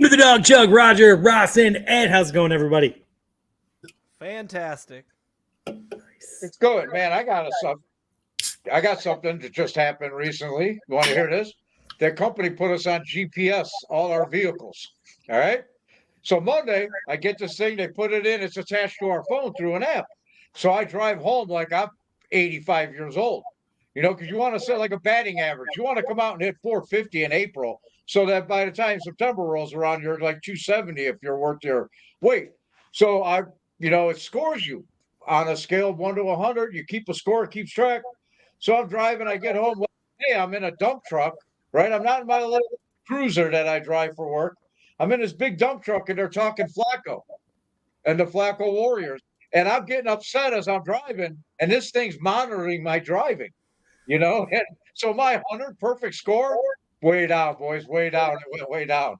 Welcome to the Dawg Chug. Roger, Ross, and Ed. How's it going, everybody? Fantastic. It's good, man. I got something that just happened recently. You want to hear this? That company put us on GPS, all our vehicles. All right. So Monday, I get this thing. They put it in. It's attached to our phone through an app. So I drive home like I'm 85 years old. Because you want to set like a batting average. You want to come out and hit 450 in April, so that by the time September rolls around, you're like 270 if you're worth your weight. So it scores you on a scale of 1 to 100. You keep a score, it keeps track. So I'm driving. I get home. Hey, I'm in a dump truck, right? I'm not in my little cruiser that I drive for work. I'm in this big dump truck, and they're talking Flacco and the Flacco Warriors. And I'm getting upset as I'm driving, and this thing's monitoring my driving. And so my 100 perfect score, way down, boys, way down. It went way down.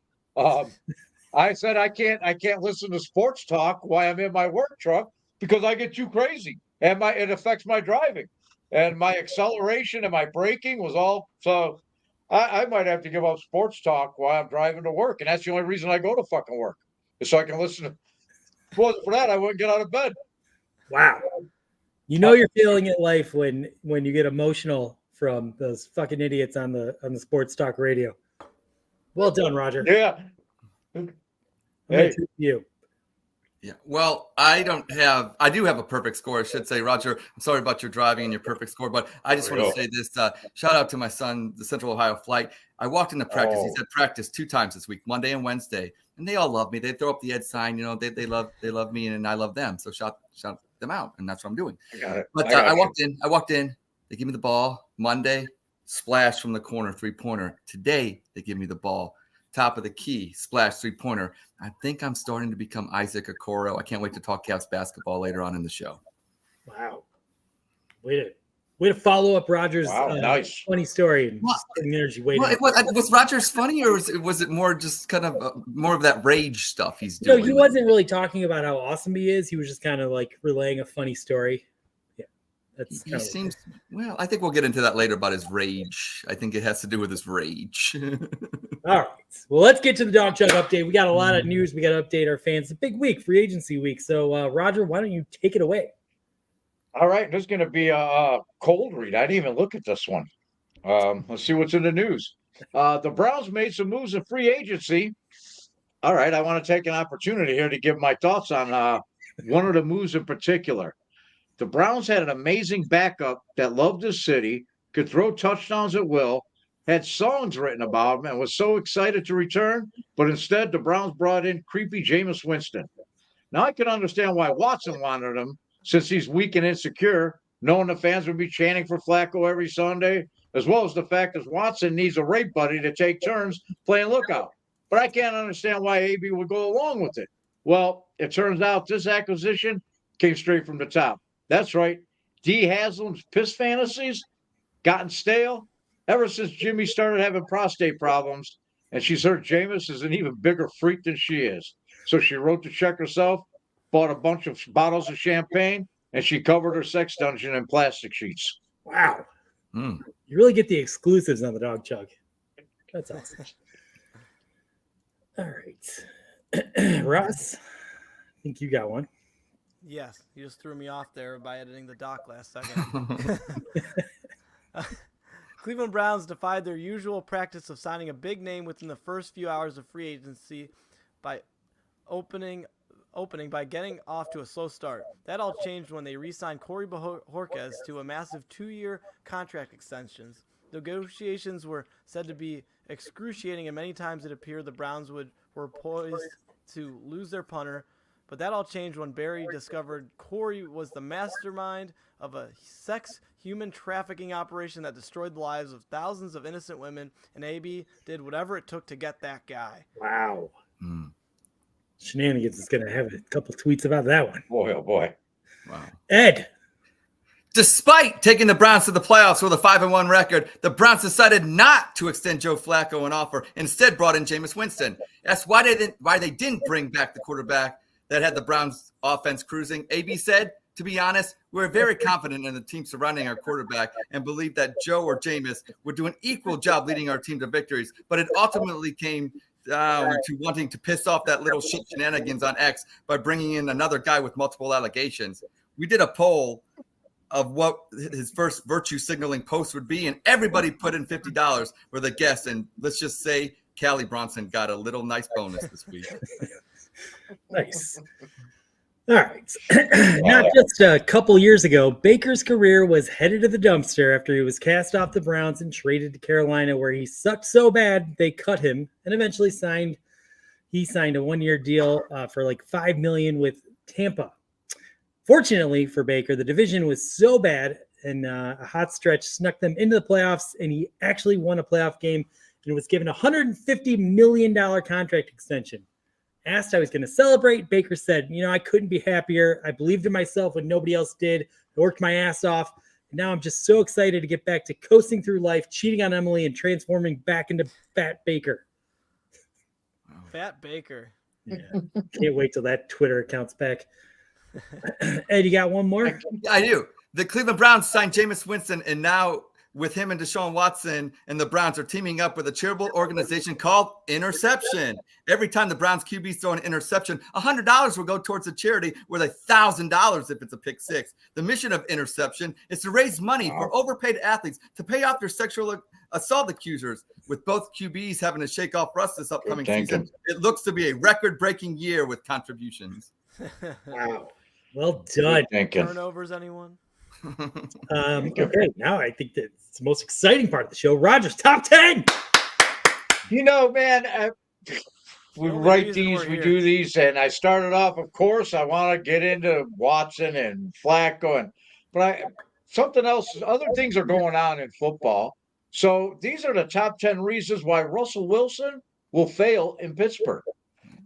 I said I can't listen to sports talk while I'm in my work truck because I get too crazy, and it affects my driving, and my acceleration and my braking was all. So I might have to give up sports talk while I'm driving to work, and that's the only reason I go to fucking work, is so I can listen to. If it wasn't for that, I wouldn't get out of bed. Wow. You're feeling it life when you get emotional from those fucking idiots on the sports talk radio. Well done, Roger. Yeah. Hey. You. Yeah. Well, I do have a perfect score. I should say, Roger, I'm sorry about your driving and your perfect score, but I just want to say this, shout out to my son, the Central Ohio flight. I walked into practice. He's had practice 2 times this week, Monday and Wednesday, and they all love me. They throw up the Ed sign, they love me and I love them. So shout them out. And that's what I'm doing. I got it. But I walked in, they give me the ball Monday, splash from the corner, 3-pointer. Today, they give me the ball, top of the key, splash, 3-pointer. I think I'm starting to become Isaac Okoro. I can't wait to talk Cavs basketball later on in the show. Wow. Way to follow up Roger's nice. funny story and energy. Was Roger's funny, or was it more just kind of more of that rage stuff he's doing? No, he wasn't really talking about how awesome he is. He was just kind of like relaying a funny story. Yeah. He seems well. I think we'll get into that later about his rage. I think it has to do with his rage. All right. Well, let's get to the Dawg Chug update. We got a lot of news. We got to update our fans. It's a big week, free agency week. So, Roger, why don't you take it away? All right. There's going to be a cold read. I didn't even look at this one. Let's see what's in the news. The Browns made some moves in free agency. All right. I want to take an opportunity here to give my thoughts on one of the moves in particular. The Browns had an amazing backup that loved his city, could throw touchdowns at will, had songs written about him, and was so excited to return. But instead, the Browns brought in creepy Jameis Winston. Now, I can understand why Watson wanted him, since he's weak and insecure, knowing the fans would be chanting for Flacco every Sunday, as well as the fact that Watson needs a rape buddy to take turns playing lookout. But I can't understand why AB would go along with it. Well, it turns out this acquisition came straight from the top. That's right. D. Haslam's piss fantasies gotten stale ever since Jimmy started having prostate problems, and she's heard Jameis is an even bigger freak than she is. So she wrote the check herself, bought a bunch of bottles of champagne, and she covered her sex dungeon in plastic sheets. Wow. You really get the exclusives on the Dawg Chug. That's awesome. All right. Ross, I think you got one. Yes, you just threw me off there by editing the doc last second. Cleveland Browns defied their usual practice of signing a big name within the first few hours of free agency by opening by getting off to a slow start. That all changed when they re-signed Corey Bojorquez to a massive 2-year contract extensions. Negotiations were said to be excruciating, and many times it appeared the Browns were poised to lose their punter. But that all changed when Barry discovered Corey was the mastermind of a human trafficking operation that destroyed the lives of thousands of innocent women, and AB did whatever it took to get that guy. Wow. Shenanigans is going to have a couple tweets about that one. Boy, oh boy. Wow. Ed. Despite taking the Browns to the playoffs with a 5-1 record, the Browns decided not to extend Joe Flacco an offer. Instead, brought in Jameis Winston. That's why they didn't bring back the quarterback that had the Browns offense cruising. AB said, to be honest, we're very confident in the team surrounding our quarterback and believe that Joe or Jameis would do an equal job leading our team to victories, but it ultimately came to wanting to piss off that little shit shenanigans on X by bringing in another guy with multiple allegations. We did a poll of what his first virtue signaling post would be, and everybody put in $50 for the guest. And let's just say Callie Bronson got a little nice bonus this week. Nice. All right. Not just a couple years ago, Baker's career was headed to the dumpster after he was cast off the Browns and traded to Carolina, where he sucked so bad they cut him and eventually signed a one-year deal for like $5 million with Tampa. Fortunately for Baker, the division was so bad and a hot stretch snuck them into the playoffs, and he actually won a playoff game and was given a $150 million contract extension. Asked how he's going to celebrate, Baker said, I couldn't be happier. I believed in myself when nobody else did. I worked my ass off. And now I'm just so excited to get back to coasting through life, cheating on Emily, and transforming back into Fat Baker. Fat Baker. Yeah. Can't wait till that Twitter account's back. Ed, you got one more? I do. The Cleveland Browns signed Jameis Winston, and now with him and Deshaun Watson and the Browns are teaming up with a charitable organization called Interception. Every time the Browns QBs throw an interception, $100 will go towards a charity worth $1,000 if it's a pick six. The mission of Interception is to raise money for overpaid athletes to pay off their sexual assault accusers. With both QBs having to shake off rust this upcoming season, it looks to be a record-breaking year with contributions. Wow. Well done. Turnovers, anyone? Okay, now I think that's the most exciting part of the show. Roger's top 10. Man, we write these, we do these, and I started off, of course, I want to get into Watson and Flacco, but something else, other things are going on in football. So these are the top 10 reasons why Russell Wilson will fail in Pittsburgh.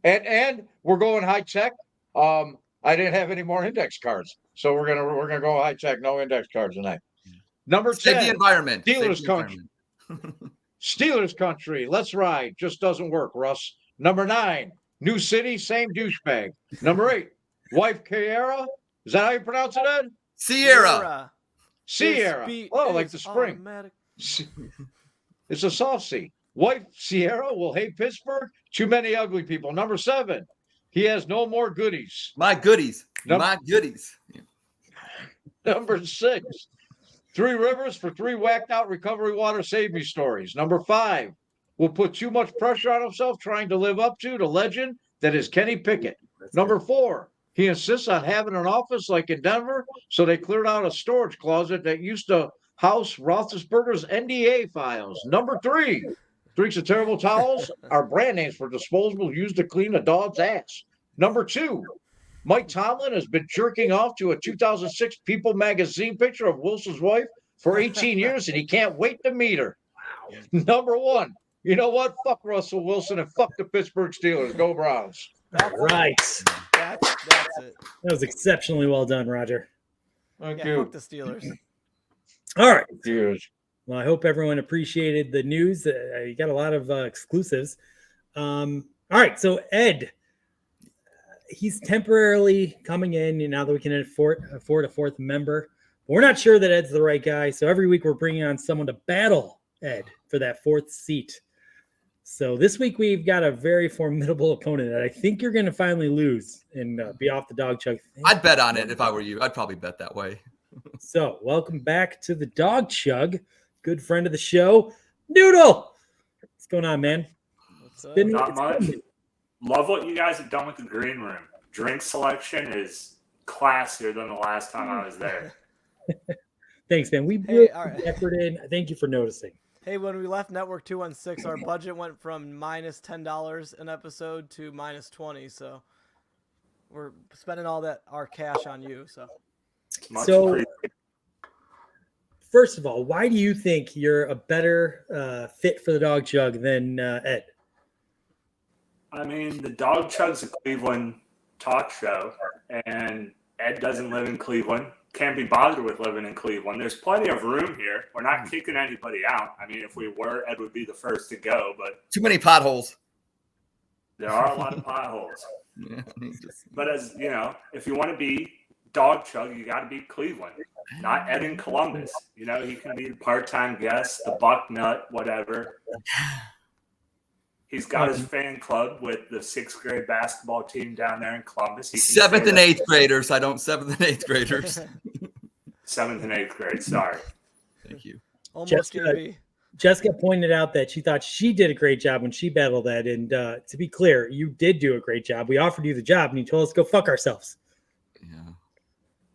And we're going high tech. I didn't have any more index cards, so we're gonna go high tech, no index cards tonight. Number 10, Save the environment. Steelers country. Steelers country, let's ride. Just doesn't work, Russ. Number 9, new city, same douchebag. Number 8, wife Kiara. Is that how you pronounce it, Ed? Sierra. Oh, like the spring. Automatic. It's a soft C. Wife Sierra will hate Pittsburgh. Too many ugly people. Number 7. He has no more goodies. My goodies. My goodies. Number 6. 3 Rivers for 3 whacked out recovery water save me stories. Number 5. Will put too much pressure on himself trying to live up to the legend that is Kenny Pickett. Number 4. He insists on having an office like in Denver, so they cleared out a storage closet that used to house Roethlisberger's NDA files. Number 3. Drinks of terrible towels are brand names for disposables used to clean a dog's ass. Number 2, Mike Tomlin has been jerking off to a 2006 People magazine picture of Wilson's wife for 18 years, and he can't wait to meet her. Wow. Number 1, you know what? Fuck Russell Wilson and fuck the Pittsburgh Steelers. Go Browns. All right. That's it. That was exceptionally well done, Roger. Thank you. Fuck the Steelers. All right. Cheers. Well, I hope everyone appreciated the news. You got a lot of exclusives. All right. So, Ed, he's temporarily coming in now that we can afford a 4th member. But we're not sure that Ed's the right guy. So, every week we're bringing on someone to battle Ed for that 4th seat. So, this week we've got a very formidable opponent that I think you're going to finally lose and be off the Dawg Chug. I'd bet on it if I were you. I'd probably bet that way. So, welcome back to the Dawg Chug. Good friend of the show, Noodle. What's going on, man? What's up? Not much. Love what you guys have done with the green room. Drink selection is classier than the last time I was there. Thanks, man. We put effort in. Thank you for noticing. Hey, when we left Network 216, our budget went from minus $10 an episode to minus 20. So we're spending all that our cash on you. So. First of all, why do you think you're a better fit for the Dawg Chug than Ed? I mean, the Dawg Chug's a Cleveland talk show, and Ed doesn't live in Cleveland. Can't be bothered with living in Cleveland. There's plenty of room here. We're not kicking anybody out. I mean, if we were, Ed would be the first to go, but too many potholes. There are a lot of potholes. Yeah, but as you know, if you want to be Dawg Chug, you got to be Cleveland, not Ed in Columbus. You know, he can be the part-time guest, the buck nut, whatever. He's got his fan club with the 6th grade basketball team down there in Columbus. 7th and 8th graders. 7th and 8th graders. 7th and 8th grade. Sorry. Thank you. Almost KB. Jessica pointed out that she thought she did a great job when she battled that. And to be clear, you did do a great job. We offered you the job and you told us to go fuck ourselves. Yeah.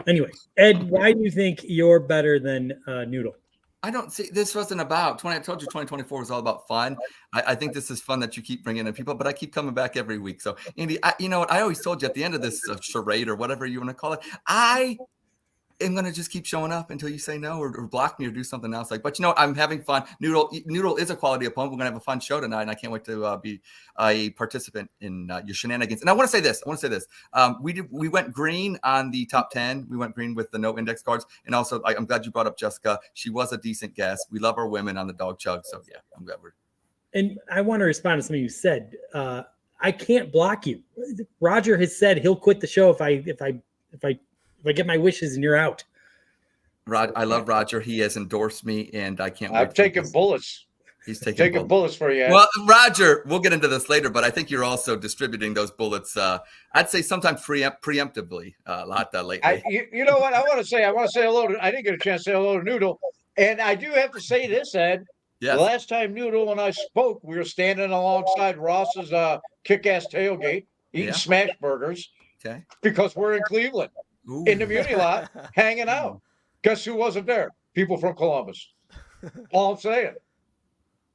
Anyway, Ed, why do you think you're better than Noodle? I don't see, this wasn't about I told you 2024 was all about fun. I think this is fun that you keep bringing in people, but I keep coming back every week. So Andy, you know what? I always told you at the end of this charade or whatever you want to call it, I am going to just keep showing up until you say no or block me or do something else. But you know, I'm having fun. Noodle is a quality opponent. We're going to have a fun show tonight, and I can't wait to be a participant in your shenanigans. And I want to say this. We went green on the top 10. We went green with the no index cards. And also, I'm glad you brought up Jessica. She was a decent guest. We love our women on the Dawg Chug. So yeah, I'm glad we're. And I want to respond to something you said. I can't block you. Roger has said he'll quit the show if I get my wishes and you're out. I love Roger. He has endorsed me, and I can't wait. I'm taking bullets. He's taking bullets for you. Well, Roger, we'll get into this later, but I think you're also distributing those bullets. I'd say sometimes preemptively a lot lately. You know what? I want to say hello to. I didn't get a chance to say hello to Noodle, and I do have to say this, Ed. Yes. The last time Noodle and I spoke, we were standing alongside Ross's kick-ass tailgate, eating smash burgers. Okay. Because we're in Cleveland, in the Muni lot, hanging out. Guess who wasn't there? People from Columbus. All I'm saying.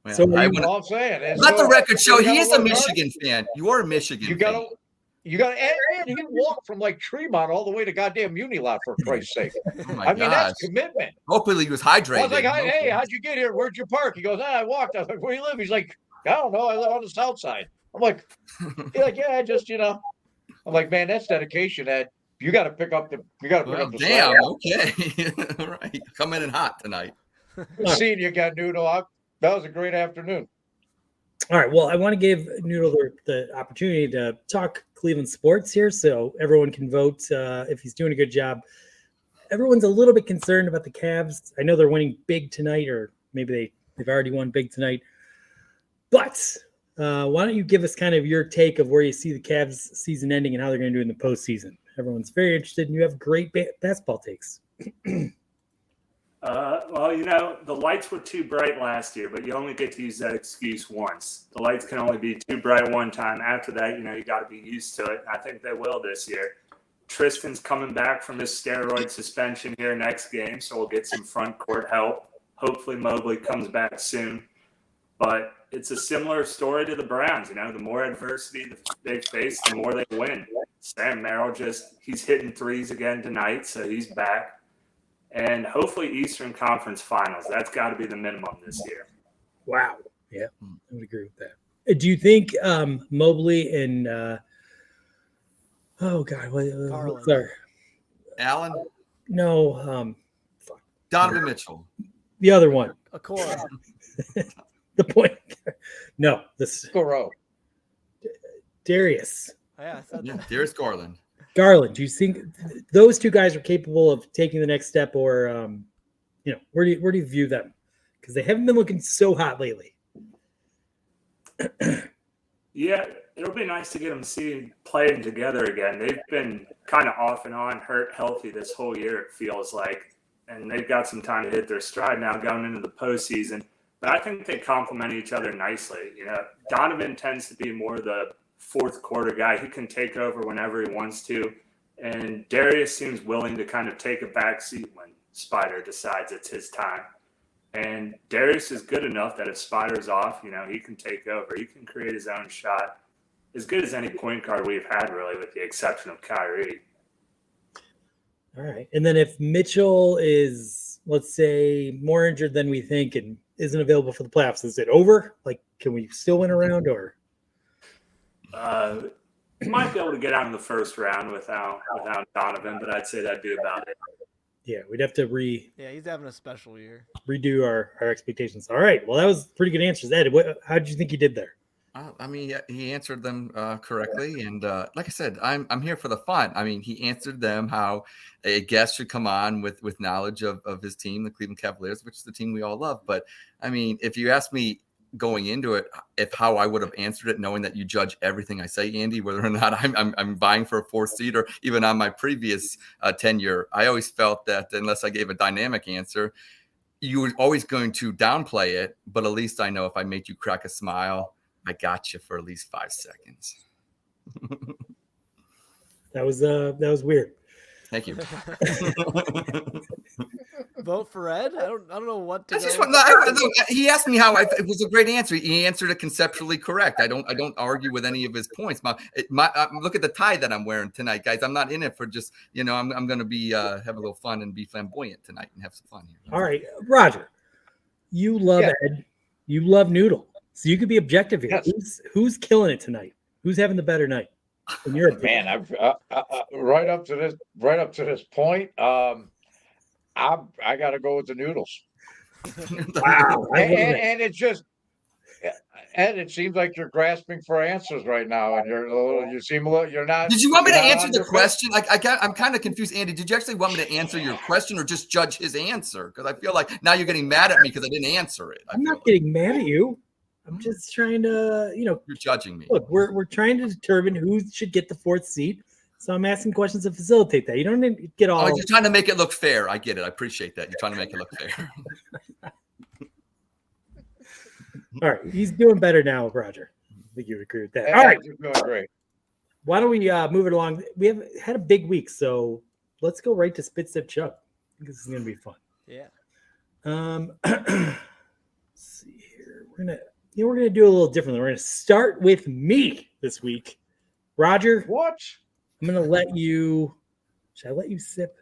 Well, so all I'm saying. And let so, the record show he is a work Michigan fan. You are a Michigan fan. You got to, and he walked from like Tremont all the way to goddamn Muni lot for Christ's sake. Oh my I mean, gosh. that's commitment. Hopefully he was hydrated. I was like, hey, how'd you get here? Where'd you park? He goes, I walked. I was like, where do you live? He's like, I don't know. I live on the south side. I'm like, yeah, I just, I'm like, man, that's dedication, Ed. You got to pick up the. Damn. slack. Okay. All right. Coming in hot tonight. Seeing you again, Noodle. That was a great afternoon. All right. Well, I want to give Noodle the opportunity to talk Cleveland sports here so everyone can vote if he's doing a good job. Everyone's a little bit concerned about the Cavs. I know they're winning big tonight, or maybe they've already won big tonight. But why don't you give us kind of your take of where you see the Cavs season ending and how they're going to do in the postseason? Everyone's very interested, and you have great basketball takes. Well, the lights were too bright last year, but you only get to use that excuse once. The lights can only be too bright one time. After that, you got to be used to it. I think they will this year. Tristan's coming back from his steroid suspension here next game, so we'll get some front court help. Hopefully Mobley comes back soon. But it's a similar story to the Browns. The more adversity they face, the more they win. Sam Merrill he's hitting threes again tonight, so he's back. And hopefully Eastern Conference Finals. That's got to be the minimum this year. Wow. Yeah, I would agree with that. Do you think Mobley and what's there? Allen? No, Donovan Mitchell. The other one. Okoro. The point. No, this Okoro. Darius. Yeah, I said that. Darius Garland. Garland, do you think those two guys are capable of taking the next step, or where do you view them? Because they haven't been looking so hot lately. Yeah, it'll be nice to get them playing together again. They've been kind of off and on, hurt, healthy this whole year, it feels like. And they've got some time to hit their stride now going into the postseason. But I think they complement each other nicely. Donovan tends to be more the fourth quarter guy. He can take over whenever he wants to. And Darius seems willing to kind of take a back seat when Spider decides it's his time. And Darius is good enough that if Spider's off, he can take over. He can create his own shot. As good as any point guard we've had, really, with the exception of Kyrie. All right. And then if Mitchell is, let's say, more injured than we think and isn't available for the playoffs, is it over? Like, can we still win a round, or? Might be able to get out in the first round without Donovan, but I'd say that'd be about it. Yeah, we'd have to Yeah, he's having a special year. redo our expectations. All right. Well, that was pretty good answers. Ed, how did you think you did there? I mean, he answered them correctly, and like I said, I'm here for the fun. I mean, he answered them how a guest should come on with knowledge of his team, the Cleveland Cavaliers, which is the team we all love. But I mean, if you ask me, going into it, if how I would have answered it, knowing that you judge everything I say, Andy, whether or not I'm vying for a 4th seed or even on my previous tenure, I always felt that unless I gave a dynamic answer, you were always going to downplay it. But at least I know if I made you crack a smile, I got you for at least 5 seconds. That was weird. Thank you. Vote for Ed? I don't know what to He asked me how it was a great answer. He answered it conceptually correct. I don't argue with any of his points. Look at the tie that I'm wearing tonight, guys. I'm not in it for just, I'm going to be have a little fun and be flamboyant tonight and have some fun here. All right, Roger, you love Ed. You love Noodle. So you could be objective here. Yes. Who's killing it tonight? Who's having the better night? Man, I've right up to this point, I got to go with the Noodles. Wow, and it's just, Ed, it seems like you're grasping for answers right now, and you seem a little. You're not. Did you want me to answer the question? I'm kind of confused, Andy. Did you actually want me to answer your question or just judge his answer? Because I feel like now you're getting mad at me because I didn't answer it. I'm not getting mad at you. I'm just trying to, You're judging me. Look, we're trying to determine who should get the 4th seat. So I'm asking questions to facilitate that. You don't need to get all. Oh, you're trying to make it look fair. I get it. I appreciate that. You're trying to make it look fair. All right, he's doing better now, Roger. I think you agree with that. All right, you're doing great. Why don't we move it along? We have had a big week, so let's go right to Spit Sip Chug. I think this is going to be fun. Yeah. Let's see here. We're gonna do a little differently. We're gonna start with me this week. Roger, what? I'm gonna let you. Should I let you sip?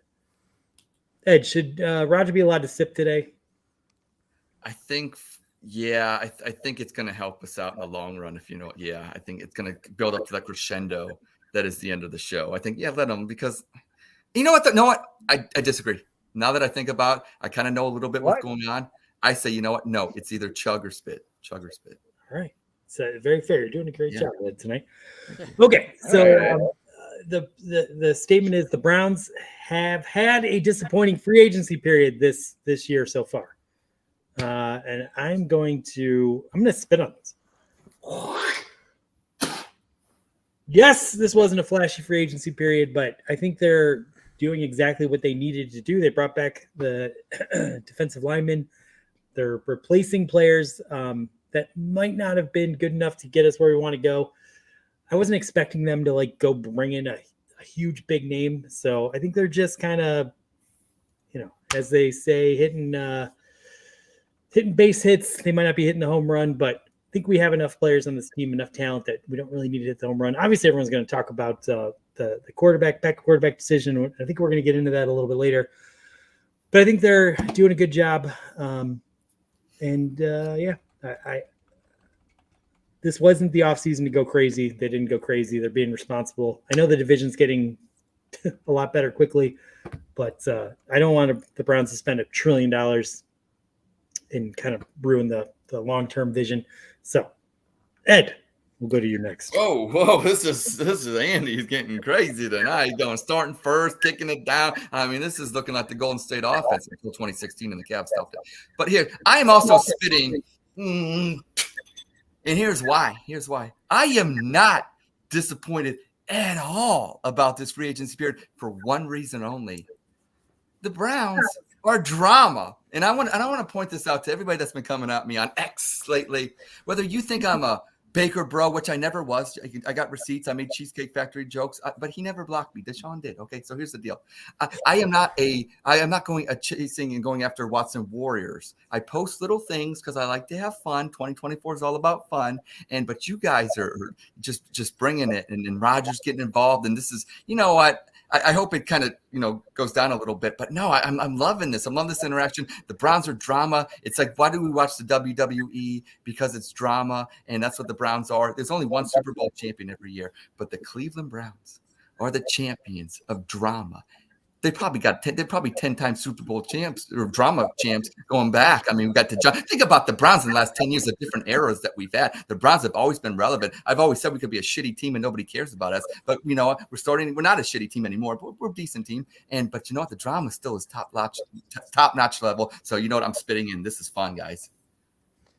Ed, should Roger be allowed to sip today? I think, yeah. I think it's gonna help us out in the long run. If you know, yeah. I think it's gonna build up to that crescendo that is the end of the show. I think, yeah, let them, because you know what? I disagree. Now that I think about, I kind of know a little bit what's going on. I say, you know what? No, it's either chug or spit. Chug or spit. All right. So very fair. You're doing a great job with it tonight. Okay. So the statement is the Browns have had a disappointing free agency period this year so far. And I'm going to spit on this. Yes, this wasn't a flashy free agency period, but I think they're doing exactly what they needed to do. They brought back the defensive linemen. They're replacing players that might not have been good enough to get us where we want to go. I wasn't expecting them to go bring in a huge big name. So I think they're just kind of, as they say, hitting base hits. They might not be hitting the home run, but I think we have enough players on this team, enough talent that we don't really need to hit the home run. Obviously, everyone's going to talk about the quarterback decision. I think we're going to get into that a little bit later. But I think they're doing a good job. This wasn't the offseason to go crazy. They didn't go crazy. They're being responsible. I know the division's getting a lot better quickly, but I don't want the Browns to spend $1 trillion and kind of ruin the long-term vision. So, Ed, we'll go to you next. Whoa! This is Andy. He's getting crazy tonight. He's going starting first, kicking it down. I mean, this is looking like the Golden State offense until 2016, and the Cavs stopped it. But here, I am also spitting, and here's why. I am not disappointed at all about this free agency period for one reason only. The Browns are drama. And I want to point this out to everybody that's been coming at me on X lately. Whether you think I'm a Baker bro, which I never was. I got receipts. I made Cheesecake Factory jokes, but he never blocked me. Deshaun did. Okay, so here's the deal. I am not going chasing and going after Watson Warriors. I post little things because I like to have fun. 2024 is all about fun, but you guys are just bringing it, and Rodgers getting involved, and this is, you know what? I hope it kind of, goes down a little bit, but no, I'm loving this. I'm loving this interaction. The Browns are drama. It's like, why do we watch the WWE? Because it's drama, and that's what the Browns are. There's only one Super Bowl champion every year, but the Cleveland Browns are the champions of drama. They probably 10-time Super Bowl champs or drama champs going back. I mean, we got think about the Browns in the last 10 years, the different eras that we've had. The Browns have always been relevant. I've always said we could be a shitty team and nobody cares about us. But we're not a shitty team anymore. But we're a decent team. But you know what? The drama still is top notch level. So you know what? I'm spitting in. This is fun, guys.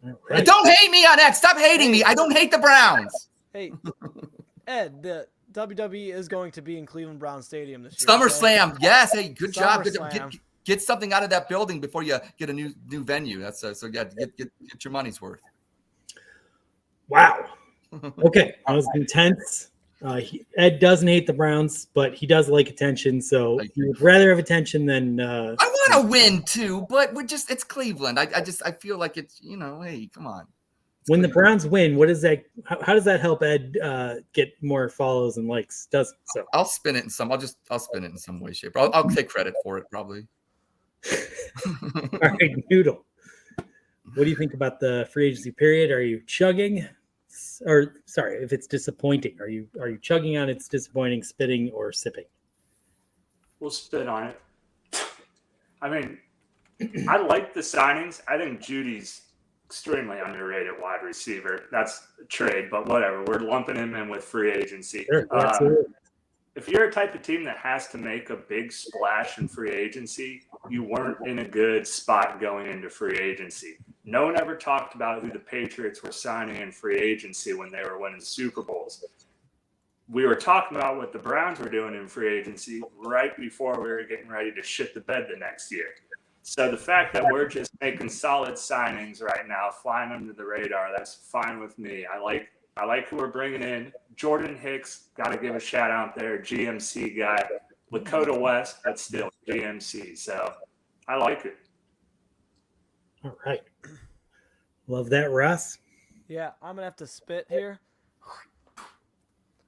Right. Don't hate me on that. Stop hating me. I don't hate the Browns. Hey, Ed, the WWE is going to be in Cleveland Brown Stadium this year. SummerSlam. Okay? Yes. Hey, good job. Get something out of that building before you get a new venue. That's so yeah. Get your money's worth. Wow. Okay, that was intense. Ed doesn't hate the Browns, but he does like attention. So he would rather have attention than. I want to win too, but it's Cleveland. I feel like it's hey, come on. When the Browns win, what is that? How does that help Ed get more follows and likes? Doesn't so? I'll spin it in some. I'll spin it in some way, shape. I'll take credit for it probably. All right, Noodle. What do you think about the free agency period? Are you chugging? Or sorry, if it's disappointing, are you chugging on it's disappointing, spitting, or sipping? We'll spit on it. I mean, I like the signings. I think Judy's extremely underrated wide receiver. That's a trade, but whatever. We're lumping him in with free agency. Sure, absolutely. If you're a type of team that has to make a big splash in free agency, you weren't in a good spot going into free agency. No one ever talked about who the Patriots were signing in free agency when they were winning Super Bowls. We were talking about what the Browns were doing in free agency right before we were getting ready to shit the bed the next year. So the fact that we're just making solid signings right now, flying under the radar, that's fine with me. I like who we're bringing in. Jordan Hicks, got to give a shout out there, GMC guy. Lakota West, but still GMC. So I like it. All right. Love that, Russ. Yeah, I'm going to have to spit here.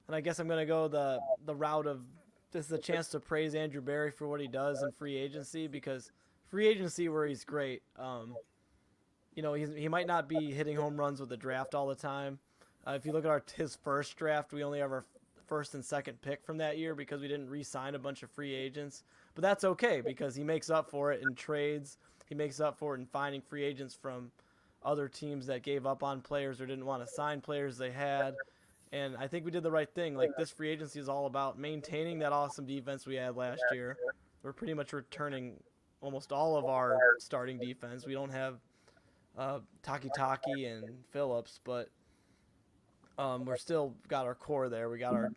And I guess I'm going to go the route of this is a chance to praise Andrew Berry for what he does in free agency, because free agency where he's great, he might not be hitting home runs with the draft all the time. If you look at his first draft, we only have our first and second pick from that year because we didn't re-sign a bunch of free agents. But that's okay because he makes up for it in trades. He makes up for it in finding free agents from other teams that gave up on players or didn't want to sign players they had. And I think we did the right thing. Like, this free agency is all about maintaining that awesome defense we had last year. We're pretty much returning almost all of our starting defense. We don't have Taki and Phillips, but we're still got our core there. We got our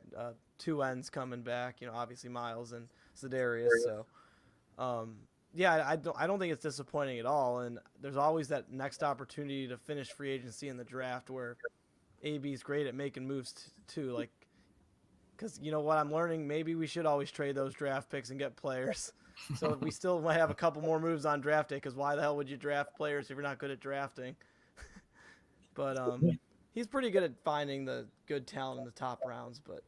two ends coming back, obviously Miles and Za'Darius. So, I don't think it's disappointing at all. And there's always that next opportunity to finish free agency in the draft where AB's great at making moves too. Like, because you know what I'm learning, maybe we should always trade those draft picks and get players. So we still might have a couple more moves on draft day, because why the hell would you draft players if you're not good at drafting? But he's pretty good at finding the good talent in the top rounds, but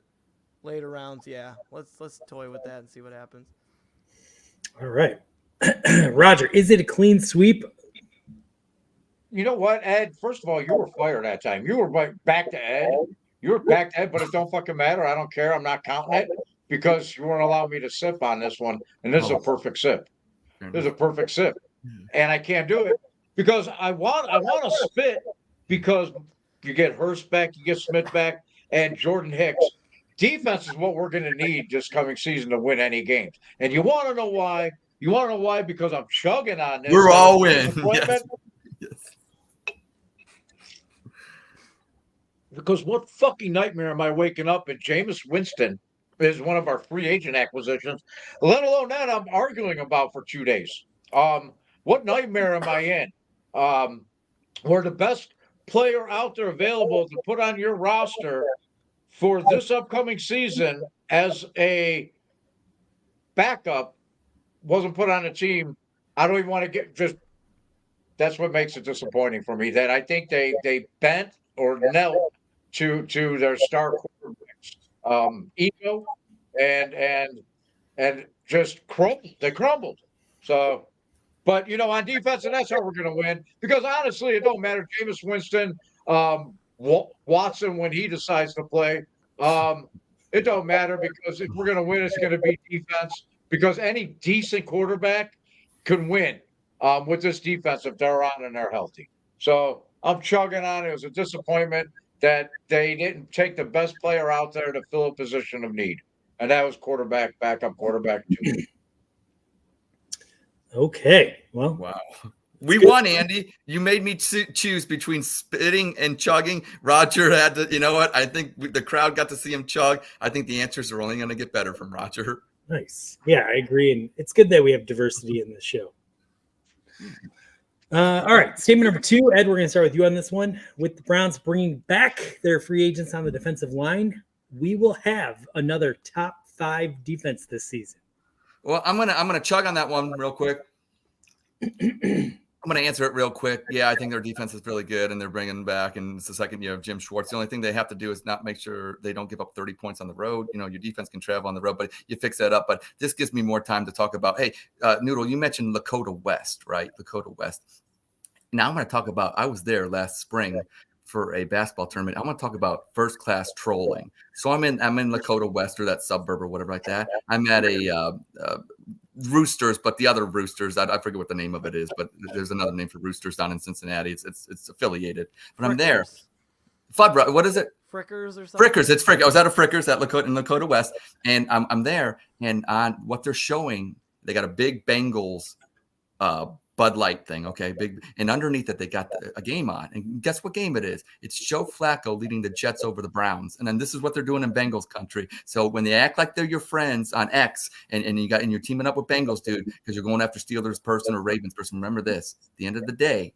later rounds, yeah, let's toy with that and see what happens. All right. Roger, is it a clean sweep? You know what, Ed? First of all, you were fired that time. You were back to Ed. You were back to Ed, but it don't fucking matter. I don't care. I'm not counting it because you won't allow me to sip on this one. And this is a perfect sip. This is a perfect sip. And I can't do it because I want to spit because you get Hurst back, you get Smith back, and Jordan Hicks. Defense is what we're going to need this coming season to win any games. And you want to know why? You want to know why? Because I'm chugging on this. We're all in. Yes. Because what fucking nightmare am I waking up and Jameis Winston is one of our free agent acquisitions, let alone that I'm arguing about for 2 days. What nightmare am I in? We're the best player out there available to put on your roster for this upcoming season as a backup wasn't put on a team. I don't even want to get just. That's what makes it disappointing for me. That I think they bent or knelt to their star quarterbacks, ego, and just crumbled. They crumbled. So, but on defense, and that's how we're going to win. Because honestly, it don't matter. Jameis Winston, Watson, when he decides to play, it don't matter because if we're going to win, it's going to be defense. Because any decent quarterback can win with this defense if they're on and they're healthy. So I'm chugging on. It was a disappointment that they didn't take the best player out there to fill a position of need. And that was backup quarterback 2. Okay. Well, wow. We won, Andy. You made me choose between spitting and chugging. Roger had to, you know what? I think the crowd got to see him chug. I think the answers are only going to get better from Roger. Nice. Yeah, I agree. And it's good that we have diversity in this show. All right. Statement number 2. Ed, we're going to start with you on this one. With the Browns bringing back their free agents on the defensive line, we will have another top 5 defense this season. Well, I'm gonna chug on that one real quick. I'm going to answer it real quick. Yeah, I think their defense is really good, and they're bringing back, and it's the second year of Jim Schwartz. The only thing they have to do is not make sure they don't give up 30 points on the road. You know, your defense can travel on the road, but you fix that up. But this gives me more time to talk about, hey, Noodle, you mentioned Lakota West, right? Lakota West. Now I'm going to talk about, I was there last spring for a basketball tournament. I want to talk about first-class trolling. So I'm in Lakota West, or that suburb or whatever like that. I'm at a Roosters, but the other Roosters, I forget what the name of it is, but there's another name for Roosters down in Cincinnati. It's affiliated, but I'm there. What is it? Frickers or something? Frickers. It's Frickers. I was at a Frickers in Lakota West, and I'm there, and on what they're showing, they got a big Bengals Bud Light thing, okay, big, and underneath it they got a game on, and guess what game it is? It's Joe Flacco leading the Jets over the Browns, and then this is what they're doing in Bengals country. So when they act like they're your friends on X, and you're teaming up with Bengals, dude, because you're going after Steelers person or Ravens person, remember this: at the end of the day,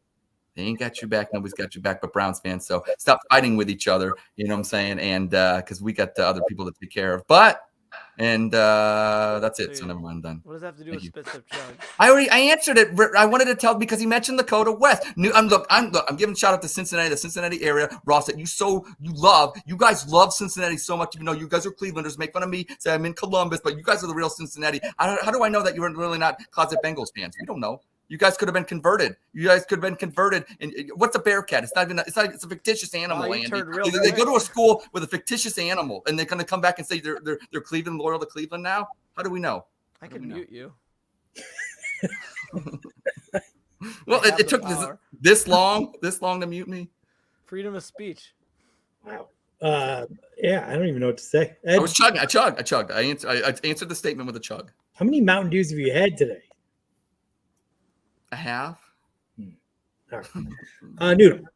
they ain't got you back. Nobody's got you back but Browns fans. So stop fighting with each other. You know what I'm saying? And because we got other people to take care of, that's it. So never mind. Done. What does that have to do with Spit Sip Chug? I answered it. I wanted to tell because he mentioned Lakota West. I'm giving shout out to Cincinnati, the Cincinnati area. Ross, that you guys love Cincinnati so much. Even though you guys are Clevelanders, make fun of me, say I'm in Columbus, but you guys are the real Cincinnati. How do I know that you're really not closet Bengals fans? We don't know. You guys could have been converted. And what's a Bearcat? It's a fictitious animal, Andy. They go to a school with a fictitious animal, and they're going to come back and say they're Cleveland, loyal to Cleveland now? How do we know? I can mute you. Well, it took this long to mute me. Freedom of speech. Wow. Yeah, I don't even know what to say. Ed, I was chugging. I chugged. I answered the statement with a chug. How many Mountain Dews have you had today? I have. All right. Noodle.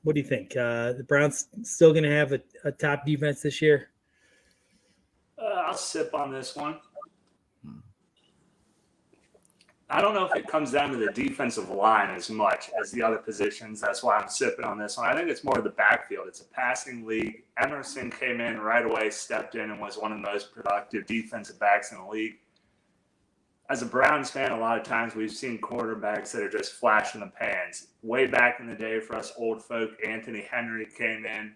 What do you think? The Browns still going to have a top defense this year? I'll sip on this one. I don't know if it comes down to the defensive line as much as the other positions. That's why I'm sipping on this one. I think it's more of the backfield. It's a passing league. Emerson came in right away, stepped in, and was one of the most productive defensive backs in the league. As a Browns fan, a lot of times we've seen quarterbacks that are just flash in the pans. Way back in the day for us old folk, Anthony Henry came in,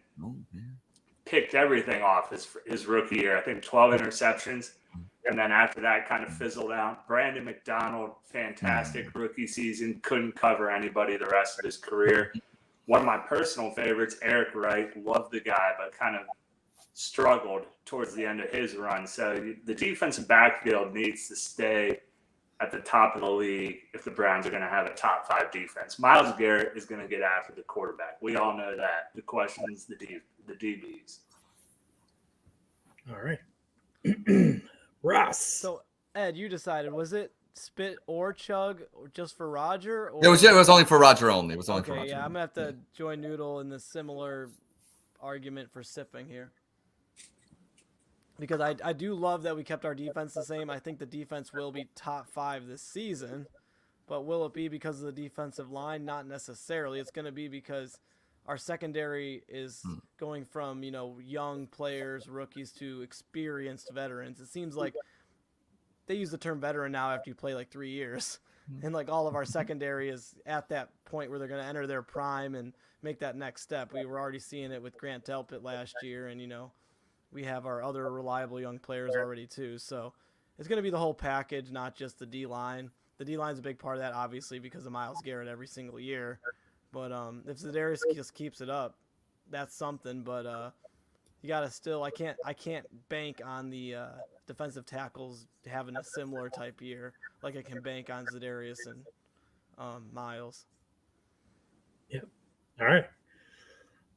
picked everything off his rookie year. I think 12 interceptions. And then after that, kind of fizzled out. Brandon McDonald, fantastic rookie season. Couldn't cover anybody the rest of his career. One of my personal favorites, Eric Wright. Loved the guy, but kind of struggled towards the end of his run. So the defensive backfield needs to stay at the top of the league if the Browns are going to have a top 5 defense. Myles Garrett is going to get after the quarterback. We all know that. The question is the DBs. All right. Ross. So, Ed, you decided, was it spit or chug just for Roger? Or... It was only for Roger only. It was only okay, for Roger. Yeah, I'm going to have to join Noodle in this similar argument for sipping here. Because I do love that we kept our defense the same. I think the defense will be top 5 this season. But will it be because of the defensive line? Not necessarily. It's going to be because our secondary is going from, young players, rookies, to experienced veterans. It seems like they use the term veteran now after you play like 3 years. And all of our secondary is at that point where they're going to enter their prime and make that next step. We were already seeing it with Grant Delpit last year, and, we have our other reliable young players already too. So it's going to be the whole package, not just the D-line. The D-line is a big part of that, obviously, because of Myles Garrett every single year. But if Za'Darius just keeps it up, that's something. But you got to still – I can't bank on the defensive tackles having a similar type year like I can bank on Za'Darius and Myles. Yep. All right.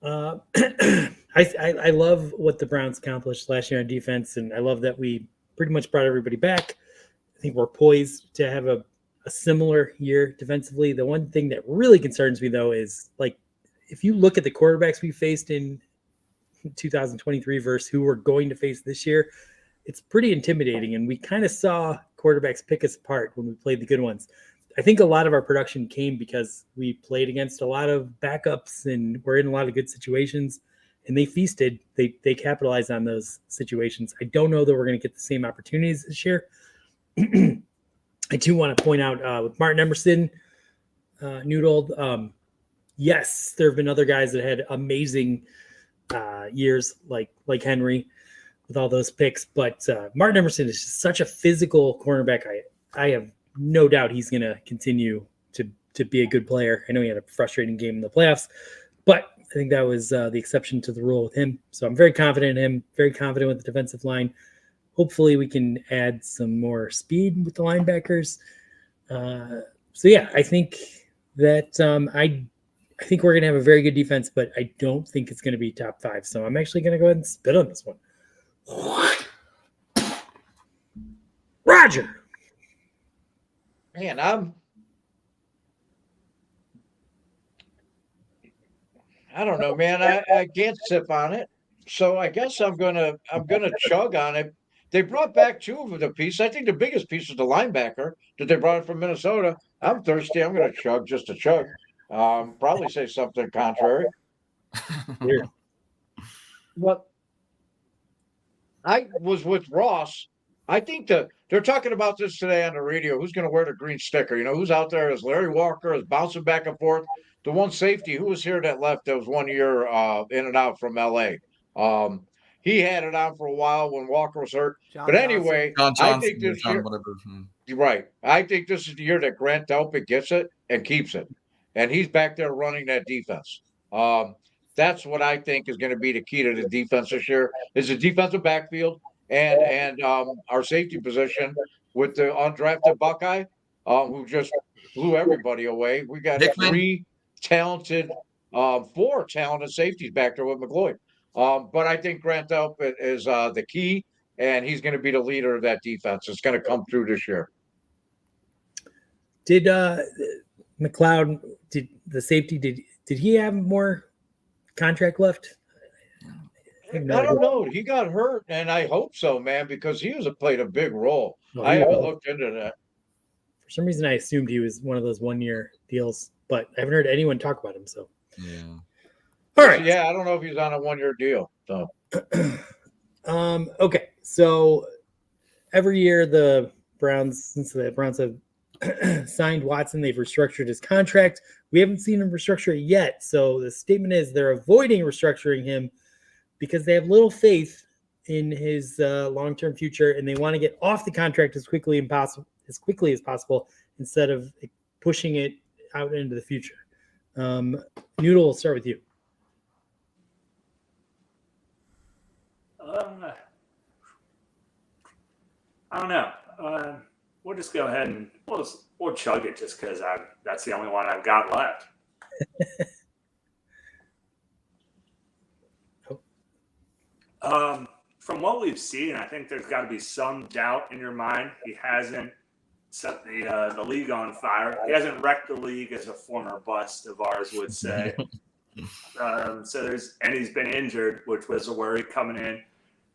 I love what the Browns accomplished last year on defense, and I love that we pretty much brought everybody back. I think we're poised to have a a similar year defensively. The one thing that really concerns me, though, is like if you look at the quarterbacks we faced in 2023 versus who we're going to face this year, it's pretty intimidating. And we kind of saw quarterbacks pick us apart when we played the good ones. I think a lot of our production came because we played against a lot of backups and we're in a lot of good situations, and they feasted. They capitalized on those situations. I don't know that we're going to get the same opportunities this year. I do want to point out with Martin Emerson, Noodled, yes, there have been other guys that had amazing years like Henry with all those picks, but Martin Emerson is just such a physical cornerback. I have no doubt he's going to continue to be a good player. I know he had a frustrating game in the playoffs, but I think that was the exception to the rule with him. So I'm very confident in him, very confident with the defensive line. Hopefully we can add some more speed with the linebackers. So yeah, I think that I think we're going to have a very good defense, but I don't think it's going to be top 5. So I'm actually going to go ahead and spit on this one. Roger. Man, I don't know, man. I can't sip on it, so I guess I'm gonna chug on it. They brought back 2 of the pieces. I think the biggest piece is the linebacker that they brought from Minnesota. I'm thirsty. I'm gonna chug just to chug. Probably say something contrary. But I was with Ross. I think they're talking about this today on the radio. Who's going to wear the green sticker? You know, who's out there? Is Larry Walker is bouncing back and forth. The one safety who was here that left that was 1 year in and out from LA. He had it on for a while when Walker was hurt. John But anyway, John I Johnson, think this John, year, whatever. you're right. I think this is the year that Grant Delpit gets it and keeps it. And he's back there running that defense. That's what I think is going to be the key to the defense this year is the defensive backfield and our safety position with the undrafted Buckeye, who just blew everybody away. We got Hickman? 3 talented, 4 talented safeties back there with McLeod. But I think Grant Delpit is the key, and he's going to be the leader of that defense. It's going to come through this year. Did McLeod, did the safety, did he have more contract left? I don't know. He got hurt, and I hope so, man, because he played a big role. Well, I he haven't was. looked into that. For some reason, I assumed he was one of those 1-year deals, but I haven't heard anyone talk about him. So, Yeah. all right. Yeah, I don't know if he's on a 1-year deal. So, okay. So every year the Browns, since the Browns have signed Watson, they've restructured his contract. We haven't seen him restructure it yet. So the statement is they're avoiding restructuring him because they have little faith in his long-term future, and they want to get off the contract as quickly as possible instead of pushing it out into the future. Noodle, we'll start with you. I don't know. We'll just go ahead and we'll chug it just because that's the only one I've got left. From what we've seen, I think there's got to be some doubt in your mind. He hasn't set the league on fire. He hasn't wrecked the league, as a former bust of ours would say. And he's been injured, which was a worry coming in.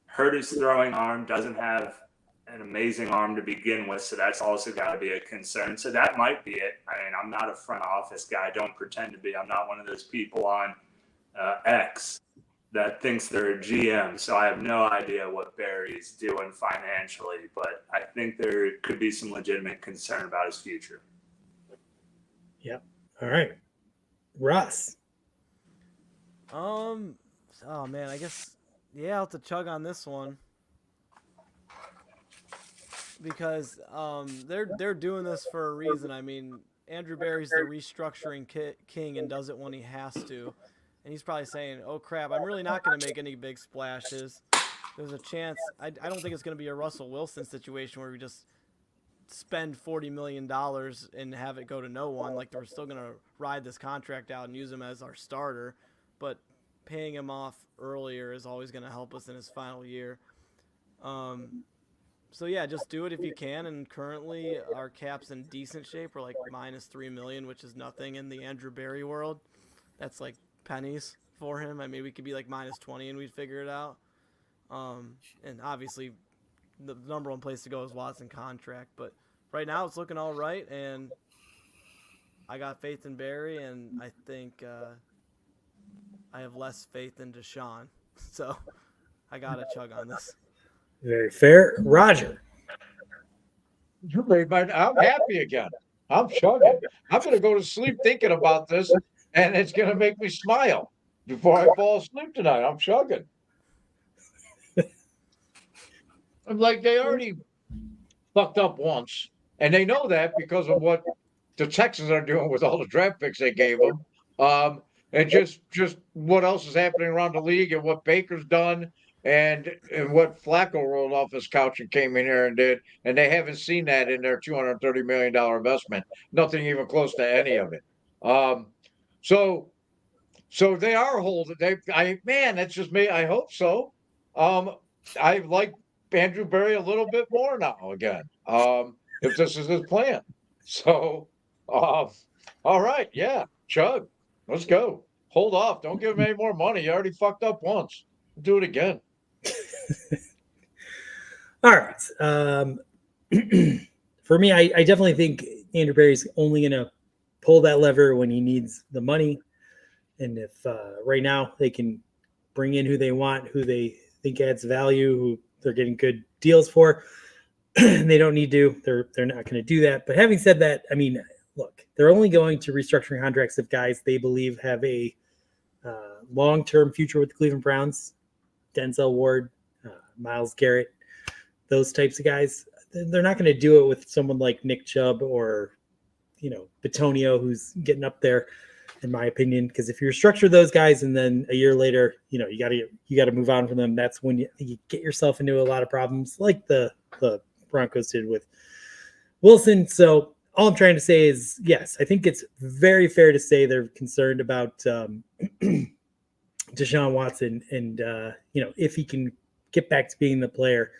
Hurt his throwing arm, doesn't have an amazing arm to begin with, so that's also got to be a concern. So that might be it. I mean, I'm not a front office guy. I don't pretend to be. I'm not one of those people on X that thinks they're a GM. So I have no idea what Barry's doing financially, but I think there could be some legitimate concern about his future. Yep. All right. Russ. Oh man, I guess I'll have to chug on this one because they're doing this for a reason. I mean, Andrew Barry's the restructuring king and does it when he has to, and he's probably saying, "Oh crap, I'm really not going to make any big splashes." There's a chance. I don't think it's going to be a Russell Wilson situation where we just spend $40 million and have it go to no one. Like, we're still going to ride this contract out and use him as our starter. But paying him off earlier is always going to help us in his final year. So yeah, just do it if you can. And currently, our cap's in decent shape. We're like -3 million, which is nothing in the Andrew Barry world. That's like pennies for him. I mean, we could be like -20 and we'd figure it out. And obviously, the number one place to go is Watson contract. But right now, it's looking all right, and I got faith in Barry, and I think I have less faith in Deshaun. So I gotta chug on this. Very fair. Roger. I'm happy again. I'm chugging. I'm going to go to sleep thinking about this, and it's going to make me smile before I fall asleep tonight. I'm chugging. I'm like, they already fucked up once, and they know that because of what the Texans are doing with all the draft picks they gave them. And just what else is happening around the league and what Baker's done and what Flacco rolled off his couch and came in here and did. And they haven't seen that in their $230 million investment. Nothing even close to any of it. So they are holding. That's just me. I hope so. I like Andrew Barry a little bit more now again. If this is his plan. So, all right. Yeah. Chug. Let's go. Hold off. Don't give him any more money. You already fucked up once. Do it again. All right. For me, I definitely think Andrew Barry's only going to pull that lever when he needs the money. And if right now they can bring in who they want, who they think adds value, who they're getting good deals for, they don't need to. They're not going to do that. But having said that, I mean, look, they're only going to restructuring contracts of guys they believe have a long-term future with the Cleveland Browns. Denzel Ward, Myles Garrett, those types of guys. They're not going to do it with someone like Nick Chubb or, Bitonio, who's getting up there, in my opinion. Because if you restructure those guys and then a year later, you got to move on from them, that's when you get yourself into a lot of problems, like the Broncos did with Wilson. So all I'm trying to say is, yes, I think it's very fair to say they're concerned about Deshaun Watson and, if he can get back to being the player